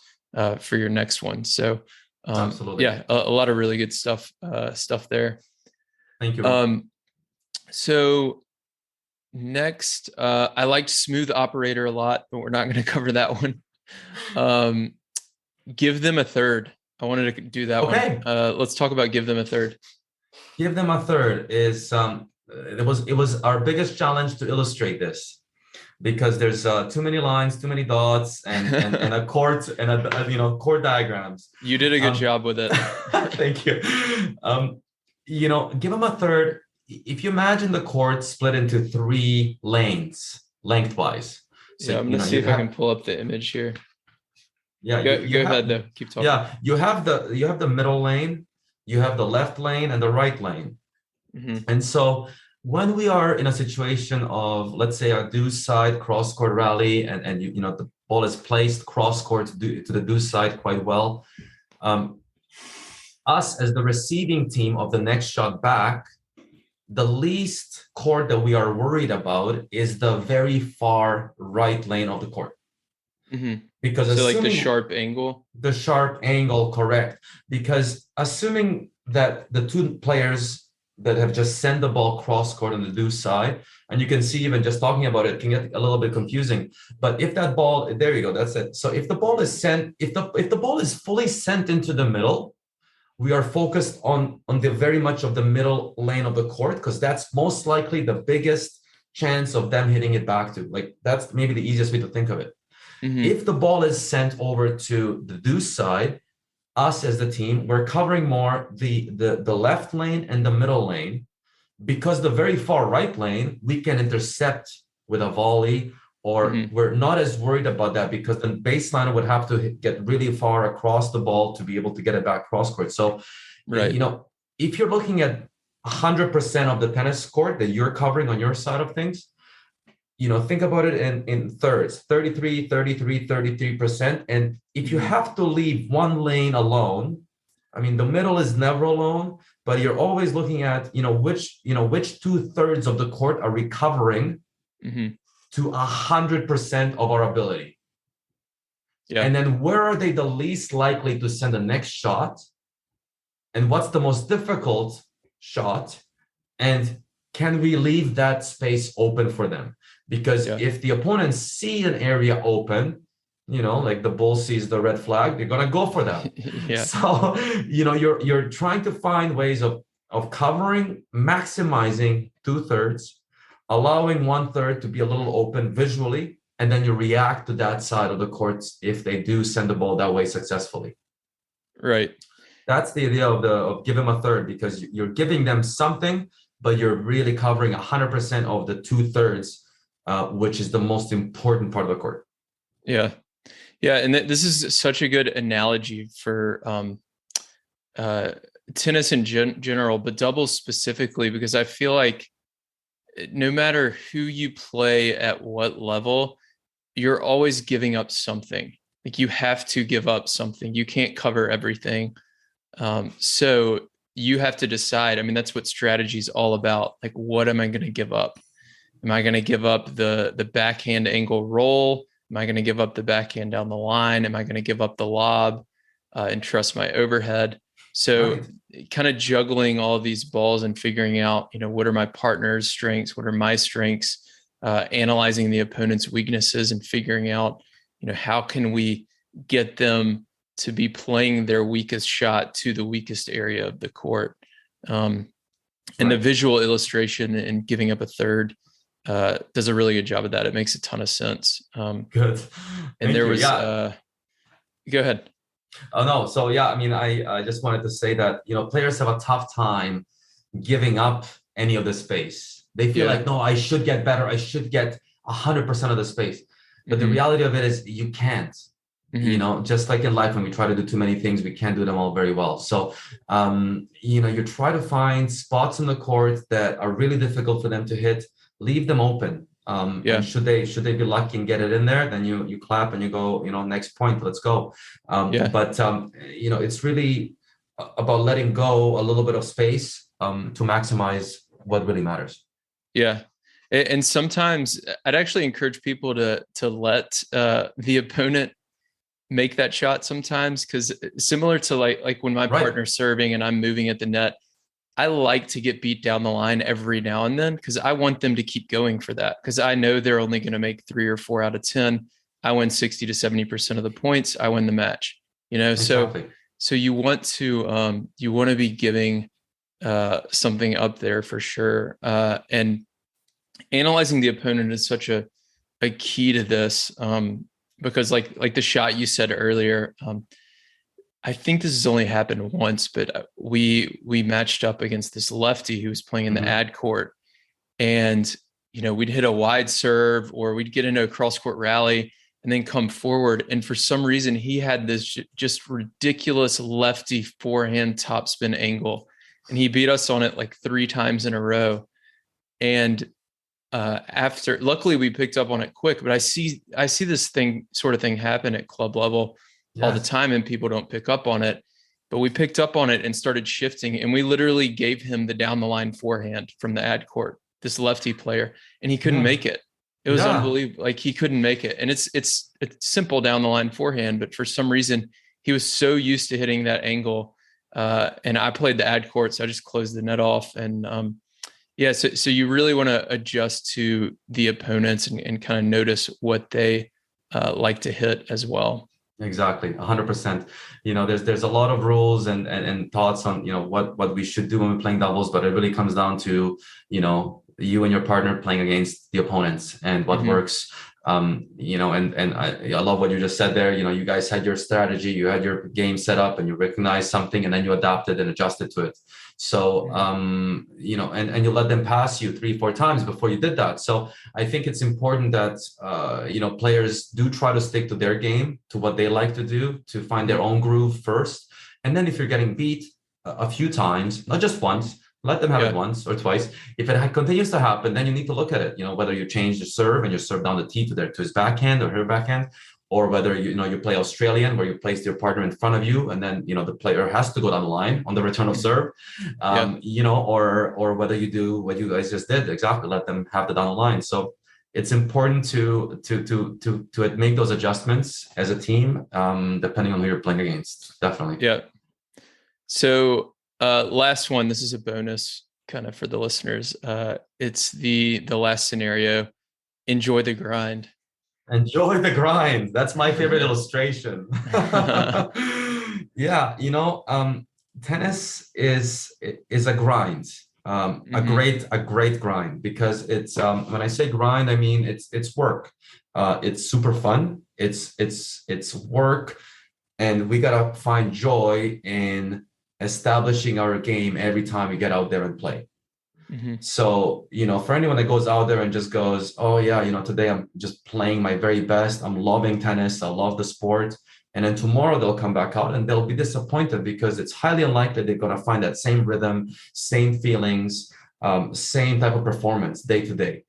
for your next one. So Absolutely. yeah, a lot of really good stuff there. Thank you, bro. Um, so next, I liked smooth operator a lot, but we're not going to cover that one. Um, give them a third. I wanted to do that one. Okay. Let's talk about give them a third. Give them a third is It was our biggest challenge to illustrate this because there's too many lines, too many dots, and a chord and chord diagrams. You did a good job with it. Thank you. Give them a third. If you imagine the chord split into 3 lanes lengthwise. So Yeah, I'm gonna see if I can pull up the image here. Yeah, go ahead though. Keep talking. Yeah, you have the middle lane, you have the left lane, and the right lane. And so when we are in a situation of, let's say, a deuce side cross court rally, and the ball is placed cross court to the deuce side quite well, us as the receiving team of the next shot back, the least court that we are worried about is the very far right lane of the court. Because so like the sharp angle, correct. Because assuming that the 2 players that have just sent the ball cross court on the deuce side, and you can see even just talking about it can get a little bit confusing. But if that ball, there you go, that's it. So if the ball is sent, if the ball is fully sent into the middle, we are focused on the very much of the middle lane of the court, because that's most likely the biggest chance of them hitting it back to. Like, that's maybe the easiest way to think of it. If the ball is sent over to the deuce side, us as the team, we're covering more the left lane and the middle lane, because the very far right lane we can intercept with a volley, or we're not as worried about that because the baseline would have to get really far across the ball to be able to get it back cross court. So, if you're looking at 100% of the tennis court that you're covering on your side of things, think about it in thirds, 33, 33%. And if you have to leave one lane alone, I mean, the middle is never alone, but you're always looking at, which 2/3 of the court are recovering to 100% of our ability. Yeah. And then where are they the least likely to send the next shot? And what's the most difficult shot? And can we leave that space open for them? Because if the opponents see an area open, like the bull sees the red flag, they're gonna go for that. So, you're trying to find ways of covering, maximizing 2/3, allowing 1/3 to be a little open visually, and then you react to that side of the courts if they do send the ball that way successfully. Right. That's the idea of give them a third, because you're giving them something, but you're really covering 100% of the 2/3, which is the most important part of the court. Yeah. And this is such a good analogy for tennis in general, but doubles specifically, because I feel like no matter who you play at what level, you're always giving up something. Like, you have to give up something. You can't cover everything. So you have to decide. I mean, that's what strategy is all about. Like, what am I going to give up? Am I going to give up the backhand angle roll? Am I going to give up the backhand down the line? Am I going to give up the lob and trust my overhead? So kind of juggling all of these balls and figuring out, what are my partner's strengths? What are my strengths? Analyzing the opponent's weaknesses and figuring out, how can we get them to be playing their weakest shot to the weakest area of the court. And the visual illustration and giving up a third does a really good job of that. It makes a ton of sense. Good. And there was, go ahead. Oh, no. So, I mean, I just wanted to say that, players have a tough time giving up any of the space. They feel like, no, I should get better. I should get 100% of the space. But the reality of it is you can't. Just like in life, when we try to do too many things, we can't do them all very well. So, you try to find spots in the court that are really difficult for them to hit, leave them open. And should they be lucky and get it in there, then you clap and you go, next point, let's go. But, it's really about letting go a little bit of space to maximize what really matters. Yeah. And sometimes I'd actually encourage people to let the opponent make that shot sometimes, because similar to like when my partner's serving and I'm moving at the net, I like to get beat down the line every now and then, because I want them to keep going for that, because I know they're only going to make 3 or 4 out of 10. I win 60 to 70% of the points. I win the match, Exactly. So you want to be giving something up there for sure. And analyzing the opponent is such a key to this, because like the shot you said earlier, I think this has only happened once, but we matched up against this lefty who was playing in the ad court, and we'd hit a wide serve or we'd get into a cross court rally and then come forward, and for some reason he had this just ridiculous lefty forehand topspin angle, and he beat us on it like 3 times in a row. And after, luckily we picked up on it quick, but I see this sort of thing happen at club level all the time, and people don't pick up on it. But we picked up on it and started shifting, and we literally gave him the down the line forehand from the ad court, this lefty player, and he couldn't make it. It was unbelievable. Like, he couldn't make it. And it's simple down the line forehand, but for some reason he was so used to hitting that angle. And I played the ad court, so I just closed the net off. And so you really want to adjust to the opponents and kind of notice what they like to hit as well. Exactly, 100%. There's a lot of rules and thoughts on what we should do when we're playing doubles, but it really comes down to you and your partner playing against the opponents and what works. And I love what you just said there. You guys had your strategy, you had your game set up, and you recognized something, and then you adapted and adjusted to it. So, and you let them pass you 3-4 times before you did that. So I think it's important that, players do try to stick to their game, to what they like to do, to find their own groove first. And then if you're getting beat a few times, not just once, let them have it once or twice. If it continues to happen, then you need to look at it, whether you change the serve and you serve down the tee to his backhand or her backhand, or whether you play Australian, where you place your partner in front of you, and then the player has to go down the line on the return of serve, or whether you do what you guys just did, exactly, let them have the down the line. So it's important to make those adjustments as a team, depending on who you're playing against. Definitely. Yeah. So last one. This is a bonus kind of for the listeners. It's the last scenario. Enjoy the grind. Enjoy the grind. That's my favorite illustration. Tennis is a grind, a great grind, because it's when I say grind, I mean it's work. It's super fun. It's work, and we gotta find joy in establishing our game every time we get out there and play. So, for anyone that goes out there and just goes, oh yeah, today I'm just playing my very best, I'm loving tennis, I love the sport, and then tomorrow they'll come back out and they'll be disappointed, because it's highly unlikely they're going to find that same rhythm, same feelings, same type of performance day to day.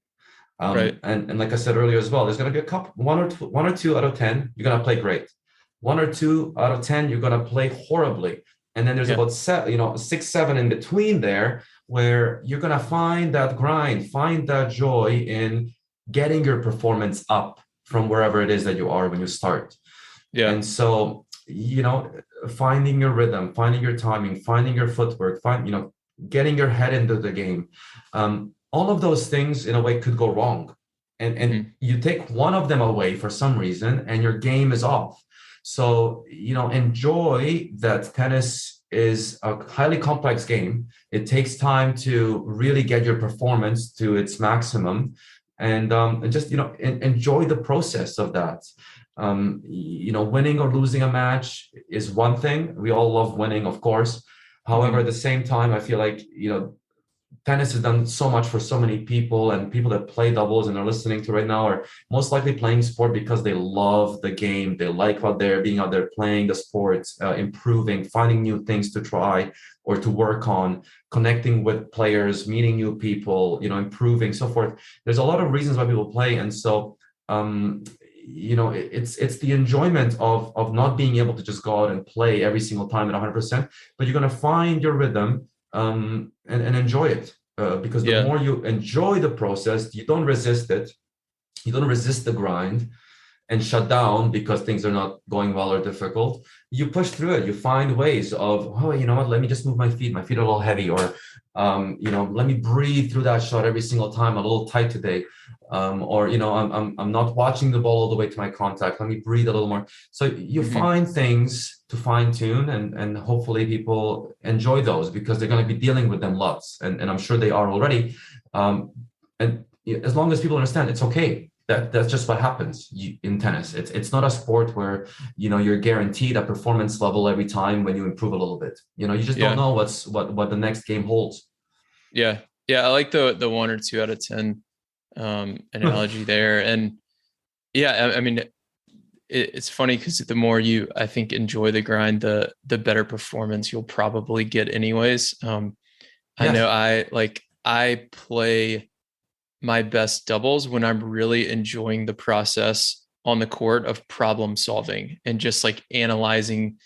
Right. And like I said earlier as well, there's going to be one or two out of 10 you're going to play great. 1 or 2 out of 10 you're going to play horribly. And then there's about 6, 7 in between there, where you're going to find that grind, find that joy in getting your performance up from wherever it is that you are when you start. Yeah. And so, finding your rhythm, finding your timing, finding your footwork, getting your head into the game. All of those things in a way could go wrong. And you take one of them away for some reason and your game is off. So, enjoy that tennis is a highly complex game. It takes time to really get your performance to its maximum, and just, enjoy the process of that. Winning or losing a match is one thing. We all love winning, of course. However, at the same time, I feel like, tennis has done so much for so many people, and people that play doubles and are listening to right now are most likely playing sport because they love the game. They like being out there playing the sport, improving, finding new things to try or to work on, connecting with players, meeting new people, improving, so forth. There's a lot of reasons why people play. And so, it's the enjoyment of not being able to just go out and play every single time at 100%, but you're going to find your rhythm, and enjoy it, because the more you enjoy the process, you don't resist it, you don't resist the grind and shut down because things are not going well or difficult. You push through it. You find ways of, let me just move my feet are a little heavy, or let me breathe through that shot every single time, a little tight today. or I'm not watching the ball all the way to my contact. Let me breathe a little more. So you Hmm. find things to fine tune, and hopefully people enjoy those because they're going to be dealing with them lots, and I'm sure they are already. And as long as people understand, it's okay. That's just what happens in tennis. It's not a sport where you're guaranteed a performance level every time when you improve a little bit. You just don't Yeah. know what the next game holds. Yeah. Yeah. I like the 1 or 2 out of 10 analogy there. And yeah, I mean, it's funny because the more you, I think, enjoy the grind, the better performance you'll probably get anyways. I know Yes. I play my best doubles when I'm really enjoying the process on the court of problem solving and just like analyzing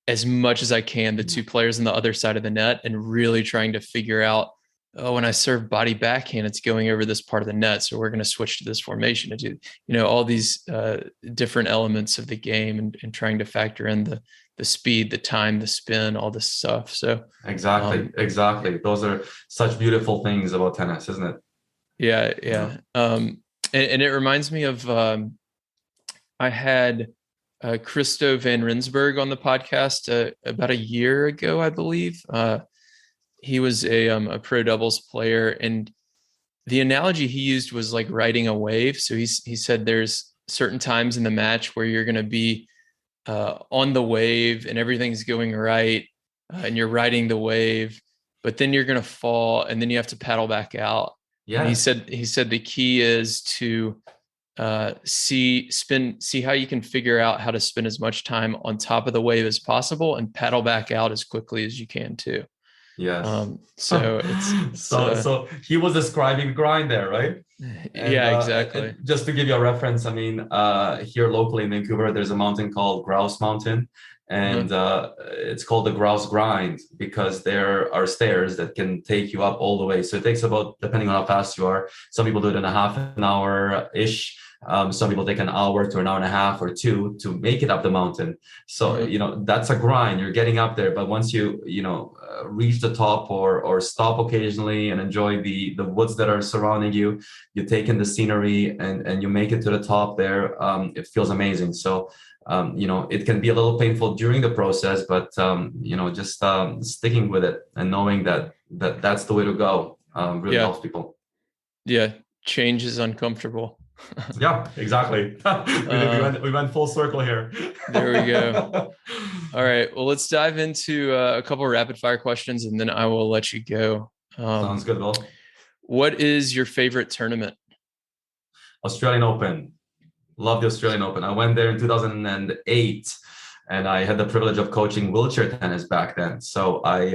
as much as I can the two players on the other side of the net and really trying to figure out, oh, when I serve body backhand, it's going over this part of the net. So we're going to switch to this formation to do, all these different elements of the game and trying to factor in the speed, the time, the spin, all this stuff. So Exactly, exactly. Those are such beautiful things about tennis, isn't it? yeah, Yeah. yeah. And it reminds me of I had Christo van Rensburg on the podcast about a year ago, I believe. He was a pro doubles player, and the analogy he used was like riding a wave. So he said there's certain times in the match where you're going to be on the wave and everything's going right, and you're riding the wave, but then you're going to fall, and then you have to paddle back out. And Yes. he said the key is to see how you can figure out how to spend as much time on top of the wave as possible and paddle back out as quickly as you can too. Yes. So it's So he was describing grind there, right? yeah, And exactly. just to give you a reference, I mean, here locally in Vancouver, there's a mountain called Grouse Mountain, Uh-huh. and it's called the Grouse Grind because there are stairs that can take you up all the way. So it takes about, depending on how fast you are, some people do it in a half an hour ish. Some people take an hour to an hour and a half or two to make it up the mountain. So Uh-huh. that's a grind. You're getting up there, but once you reach the top or stop occasionally and enjoy the woods that are surrounding you, you take in the scenery and you make it to the top there. It feels amazing. So it can be a little painful during the process, but just sticking with it and knowing that's the way to go really Yeah. helps people. Yeah. Change is uncomfortable. Yeah, exactly. uh, We went full circle here. there we go. All right. Well, let's dive into a couple of rapid fire questions and then I will let you go. Sounds good, Will. What is your favorite tournament? Australian Open. Love the Australian Open. I went there in 2008 and I had the privilege of coaching wheelchair tennis back then. So I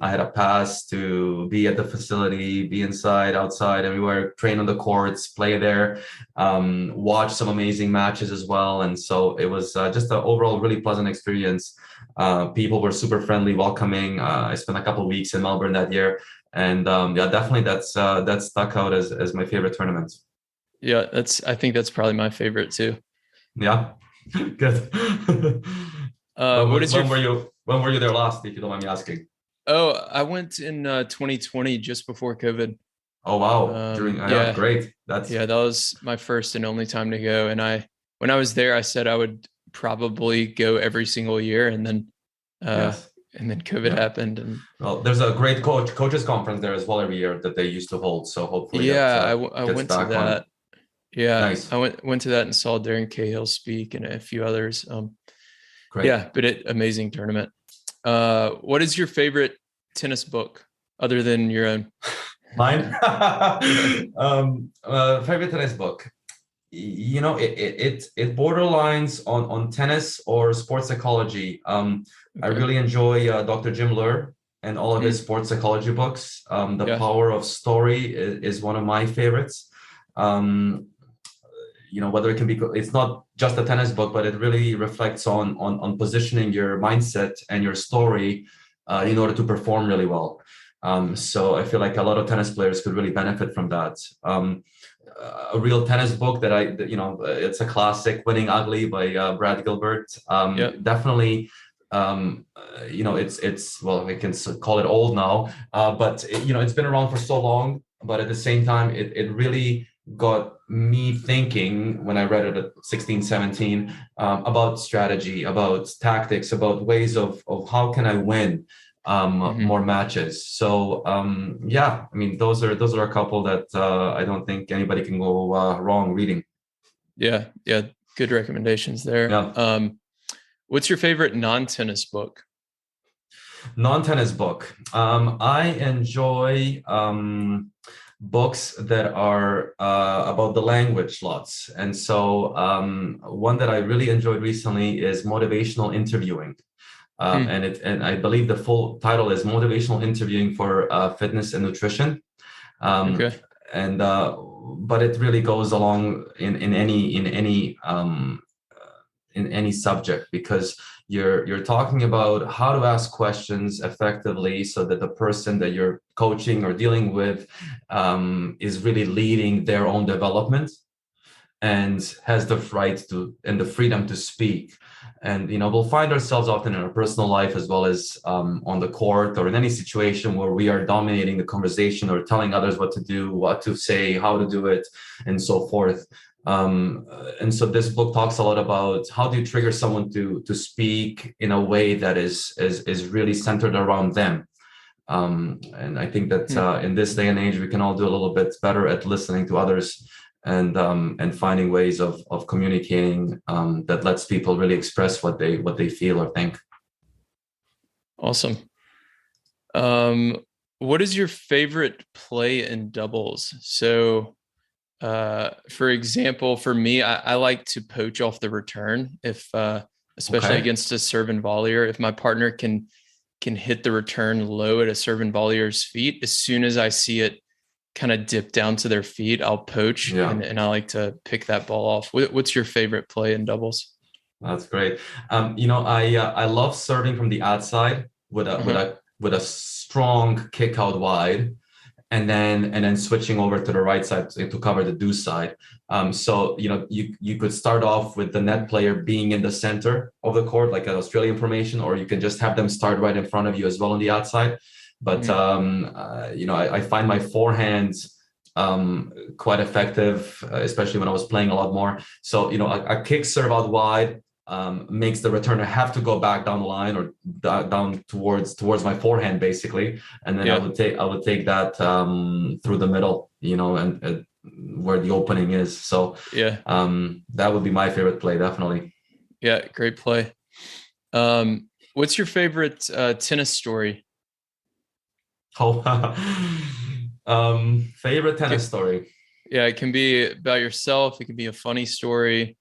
had a pass to be at the facility, be inside, outside, everywhere, train on the courts, play there, watch some amazing matches as well. And so it was just an overall really pleasant experience. People were super friendly, welcoming. I spent a couple of weeks in Melbourne that year, and yeah, definitely that stuck out as my favorite tournament. Yeah, I think that's probably my favorite too. Yeah, good. What is your When were you there last, if you don't mind me asking? Oh, I went in 2020 just before COVID. Oh wow, during yeah, Yeah, great. That's yeah, that was my first and only time to go. And when I was there, I said I would probably go every single year, uh, yes, and then COVID yeah. happened. And Well, there's a great coaches conference there as well every year that they used to hold. So hopefully that yeah, I gets went to back on. that. Yeah, Nice, I went to that and saw Darren Cahill speak and a few others. great. Yeah, but amazing tournament. What is your favorite tennis book other than your own? Mine, Yeah. favorite tennis book. It borderlines on tennis or sports psychology. I Okay. really enjoy Dr. Jim Lur and all of his Mm, sports psychology books. The yeah. Power of Story is one of my favorites. Um, whether it can be, it's not just a tennis book, but it really reflects on positioning your mindset and your story in order to perform really well. So I feel like a lot of tennis players could really benefit from that. A real tennis book it's a classic, Winning Ugly by Brad Gilbert. Yeah. Definitely, it's well, we can call it old now, but it's been around for so long. But at the same time, it really got me thinking when I read it at 16, 17, about strategy, about tactics, about ways of how can I win Hmm. more matches. So yeah, I mean, those are a couple that I don't think anybody can go wrong reading. Yeah, yeah, good recommendations there. Yeah. What's your favorite non-tennis book? Non-tennis book. I enjoy books that are about the language lots. And so one that I really enjoyed recently is motivational interviewing. Hmm. And I believe the full title is Motivational Interviewing for Fitness and Nutrition. Um, Okay. and but it really goes along in any subject, because you're talking about how to ask questions effectively so that the person that you're coaching or dealing with is really leading their own development and has the right to and the freedom to speak. And we'll find ourselves often in our personal life as well as on the court or in any situation where we are dominating the conversation or telling others what to do, what to say, how to do it, and so forth. And so this book talks a lot about how do you trigger someone to speak in a way that is really centered around them. And I think that Hmm. in this day and age, we can all do a little bit better at listening to others and finding ways of communicating that lets people really express what they feel or think. Awesome. Um, what is your favorite play in doubles? So, for example, for me, I like to poach off the return if, especially Okay. against a serve and volleyer, if my partner can hit the return low at a serve and volleyer's feet, as soon as I see it kind of dip down to their feet, I'll poach Yeah, and I like to pick that ball off. What's your favorite play in doubles? that's great. I love serving from the outside with a with Uh-huh. a with a strong kick out wide, and then switching over to the right side to cover the deuce side. So you could start off with the net player being in the center of the court, like an Australian formation, or you can just have them start right in front of you as well on the outside. But Mhm. I find my forehands quite effective, especially when I was playing a lot more. So a kick serve out wide makes the returner have to go back down the line or down towards my forehand basically, and then I Yeah. would take that through the middle, and where the opening is. So Yeah. that would be my favorite play, definitely. Yeah. Great play. What's your favorite tennis story? Oh, favorite tennis story. Yeah, it can be about yourself. It can be a funny story.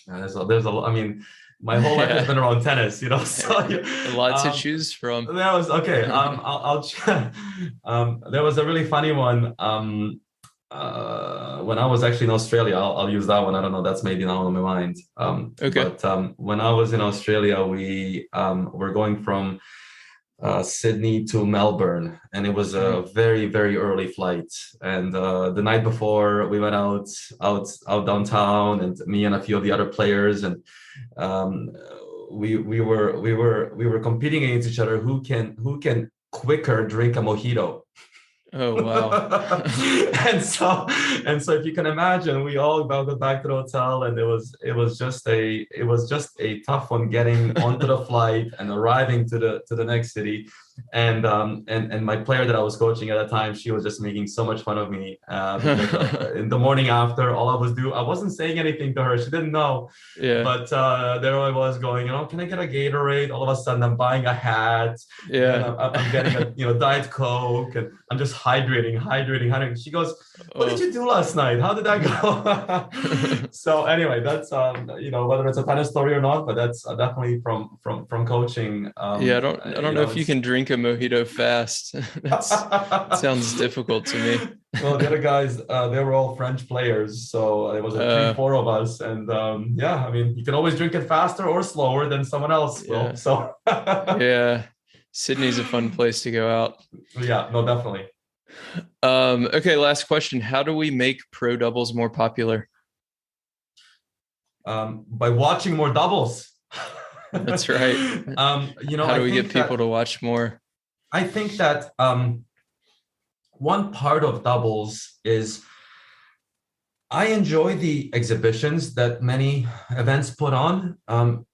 I mean, my whole life has Yeah, been around tennis, so a lot to um, choose from. that was okay. There was a really funny one. When I was actually in Australia, I'll use that one. I don't know, that's maybe now on my mind. Okay. But when I was in Australia, we were going from Sydney to Melbourne, and it was a Mhm. very, very early flight. And the night before, we went out downtown, and me and a few of the other players, and um, we were competing against each other. Who can quicker drink a mojito? Oh, wow. and so if you can imagine, we all got back to the hotel, and it was just a tough one getting onto the flight and arriving to the next city. And my player that I was coaching at the time, she was just making so much fun of me, because in the morning after, all I wasn't saying anything to her, she didn't know, Yeah. but there I was going, can I get a Gatorade? All of a sudden I'm buying a hat, then Yeah. I'm getting a Diet Coke, and I'm just hydrating. She goes, "What did Oh. you do last night? How did that go?" So anyway, that's whether it's a tennis story or not, but that's definitely from coaching. Yeah, I don't know if you It's can drink a mojito fast. Sounds difficult to me. well, the other guys, they were all French players, so it was a three, Uh, four of us, and yeah, I mean, you can always drink it faster or slower than someone else will. yeah. So Yeah. Sydney's a fun place to go out. yeah, no, definitely. Okay, last question. How do we make pro doubles more popular? By watching more doubles. That's right. How I do we get think people that to watch more? I think that one part of doubles is I enjoy the exhibitions that many events put on.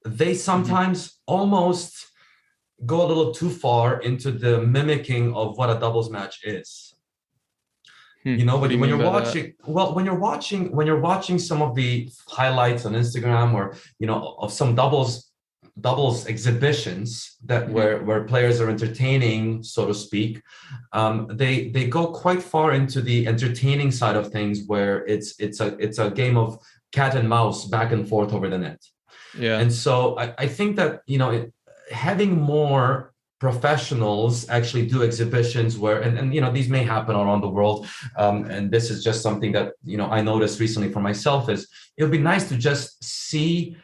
They Hmm. sometimes almost go a little too far into the mimicking of what a doubles match is. Hmm. You know, What do you when mean you're by that? watching, well, when you're watching some of the highlights on Instagram, or of some doubles exhibitions that Hmm. where players are entertaining, so to speak, they go quite far into the entertaining side of things, where it's a game of cat and mouse back and forth over the net. Yeah. And so I think that, having more professionals actually do exhibitions where, and these may happen around the world. And this is just something that, I noticed recently for myself, is it would be nice to just see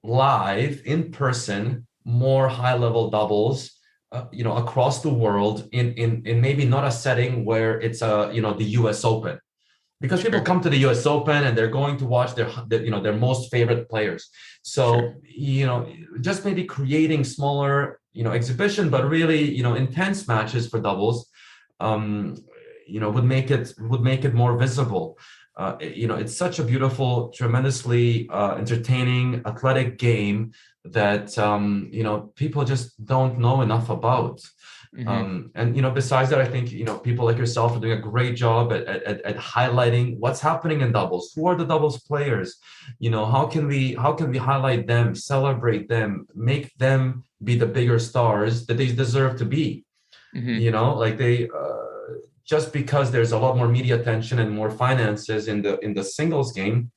live in person more high level doubles, across the world, in maybe not a setting where it's the US Open, because people Sure. come to the US Open and they're going to watch their most favorite players. Sure. So, just maybe creating smaller, exhibition, but really, intense matches for doubles, um, would make it more visible. It's such a beautiful, tremendously entertaining, athletic game that, people just don't know enough about. Hmm. And besides that, I think people like yourself are doing a great job at highlighting what's happening in doubles. Who are the doubles players? How can we highlight them, celebrate them, make them be the bigger stars that they deserve to be? Hmm. Like they just because there's a lot more media attention and more finances in the singles game,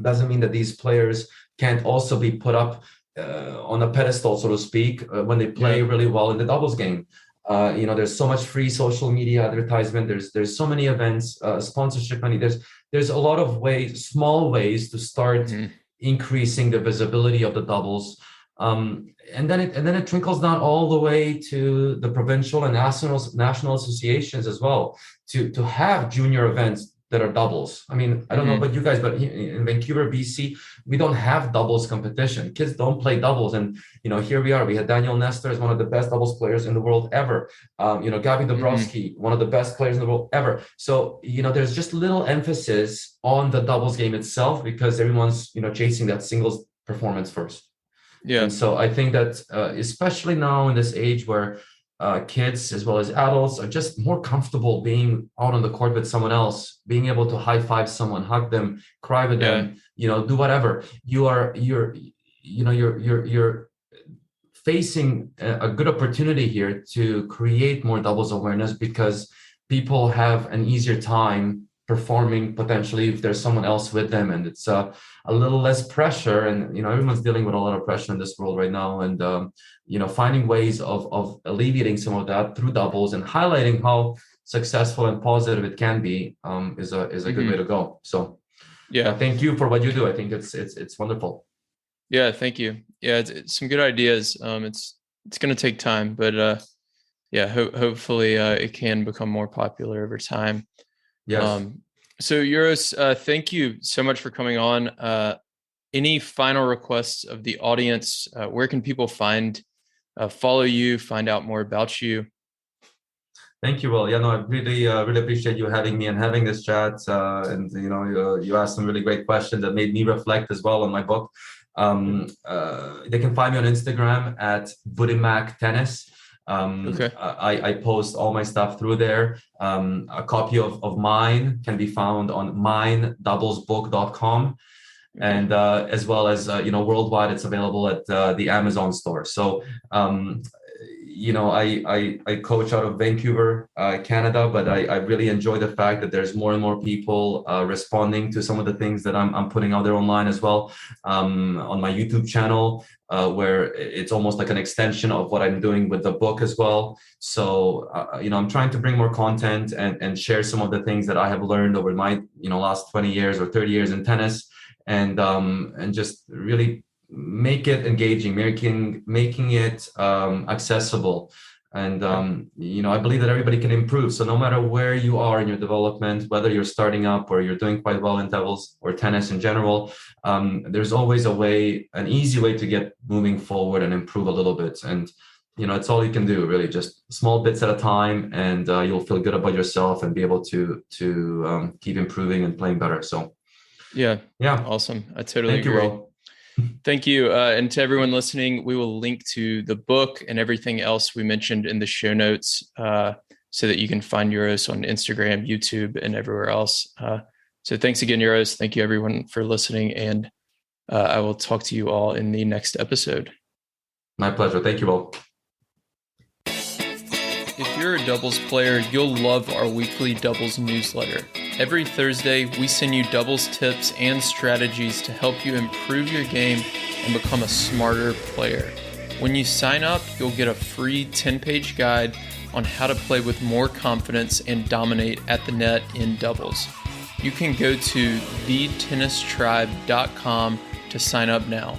doesn't mean that these players can't also be put up on a pedestal, so to speak, when they play Yeah. really well in the doubles game. There's so much free social media advertisement. There's so many events, sponsorship money. There's a lot of ways, small ways to start Hmm. increasing the visibility of the doubles. And then it trickles down all the way to the provincial and national associations as well, to have junior events that are doubles. I mean, I don't know Hmm. about you guys, but in Vancouver, BC, we don't have doubles competition. Kids don't play doubles. And, here we are. We had Daniel Nestor as one of the best doubles players in the world ever. Gabby Hmm. Dabrowski, one of the best players in the world ever. So, there's just little emphasis on the doubles game itself, because everyone's, chasing that singles performance first. Yeah. And so I think that, especially now in this age where kids as well as adults are just more comfortable being out on the court with someone else, being able to high five someone, hug them, cry with Yeah. them, do whatever. You're facing a good opportunity here to create more doubles awareness, because people have an easier time performing potentially if there's someone else with them, and it's a little less pressure. And everyone's dealing with a lot of pressure in this world right now, and finding ways of alleviating some of that through doubles and highlighting how successful and positive it can be, is a good way Hmm. to go. So Yeah. thank you for what you do. I think it's wonderful. Yeah. Thank you. Yeah. It's some good ideas. It's going to take time, but yeah, hopefully it can become more popular over time. Yes. Um, so Euros, thank you so much for coming on. Any final requests of the audience? Where can people follow you, find out more about you? Thank you, Will. Yeah, no, I really appreciate you having me and having this chat. And you asked some really great questions that made me reflect as well on my book. They can find me on Instagram at Budimac Tennis. Okay. I post all my stuff through there. A copy of mine can be found on minedoublesbook.com. Okay. And as well as worldwide, it's available at the Amazon store. So I coach out of Vancouver, Canada, but I really enjoy the fact that there's more and more people responding to some of the things that I'm putting out there online as well, on my YouTube channel, where it's almost like an extension of what I'm doing with the book as well. So I'm trying to bring more content and share some of the things that I have learned over my last 20 years or 30 years in tennis, and just really make it engaging, making it accessible. And Okay. I believe that everybody can improve. So no matter where you are in your development, whether you're starting up or you're doing quite well in doubles or tennis in general, there's always an easy way to get moving forward and improve a little bit. And it's all you can do, really, just small bits at a time, and you'll feel good about yourself and be able to keep improving and playing better. So yeah, yeah, awesome. I totally thank you, agree. Will. Thank you. And to everyone listening, we will link to the book and everything else we mentioned in the show notes so that you can find Uros on Instagram, YouTube, and everywhere else. So thanks again, Uros. Thank you, everyone, for listening. And I will talk to you all in the next episode. My pleasure. Thank you, Will. If you're a doubles player, you'll love our weekly doubles newsletter. Every Thursday, we send you doubles tips and strategies to help you improve your game and become a smarter player. When you sign up, you'll get a free 10-page guide on how to play with more confidence and dominate at the net in doubles. You can go to thetennistribe.com to sign up now.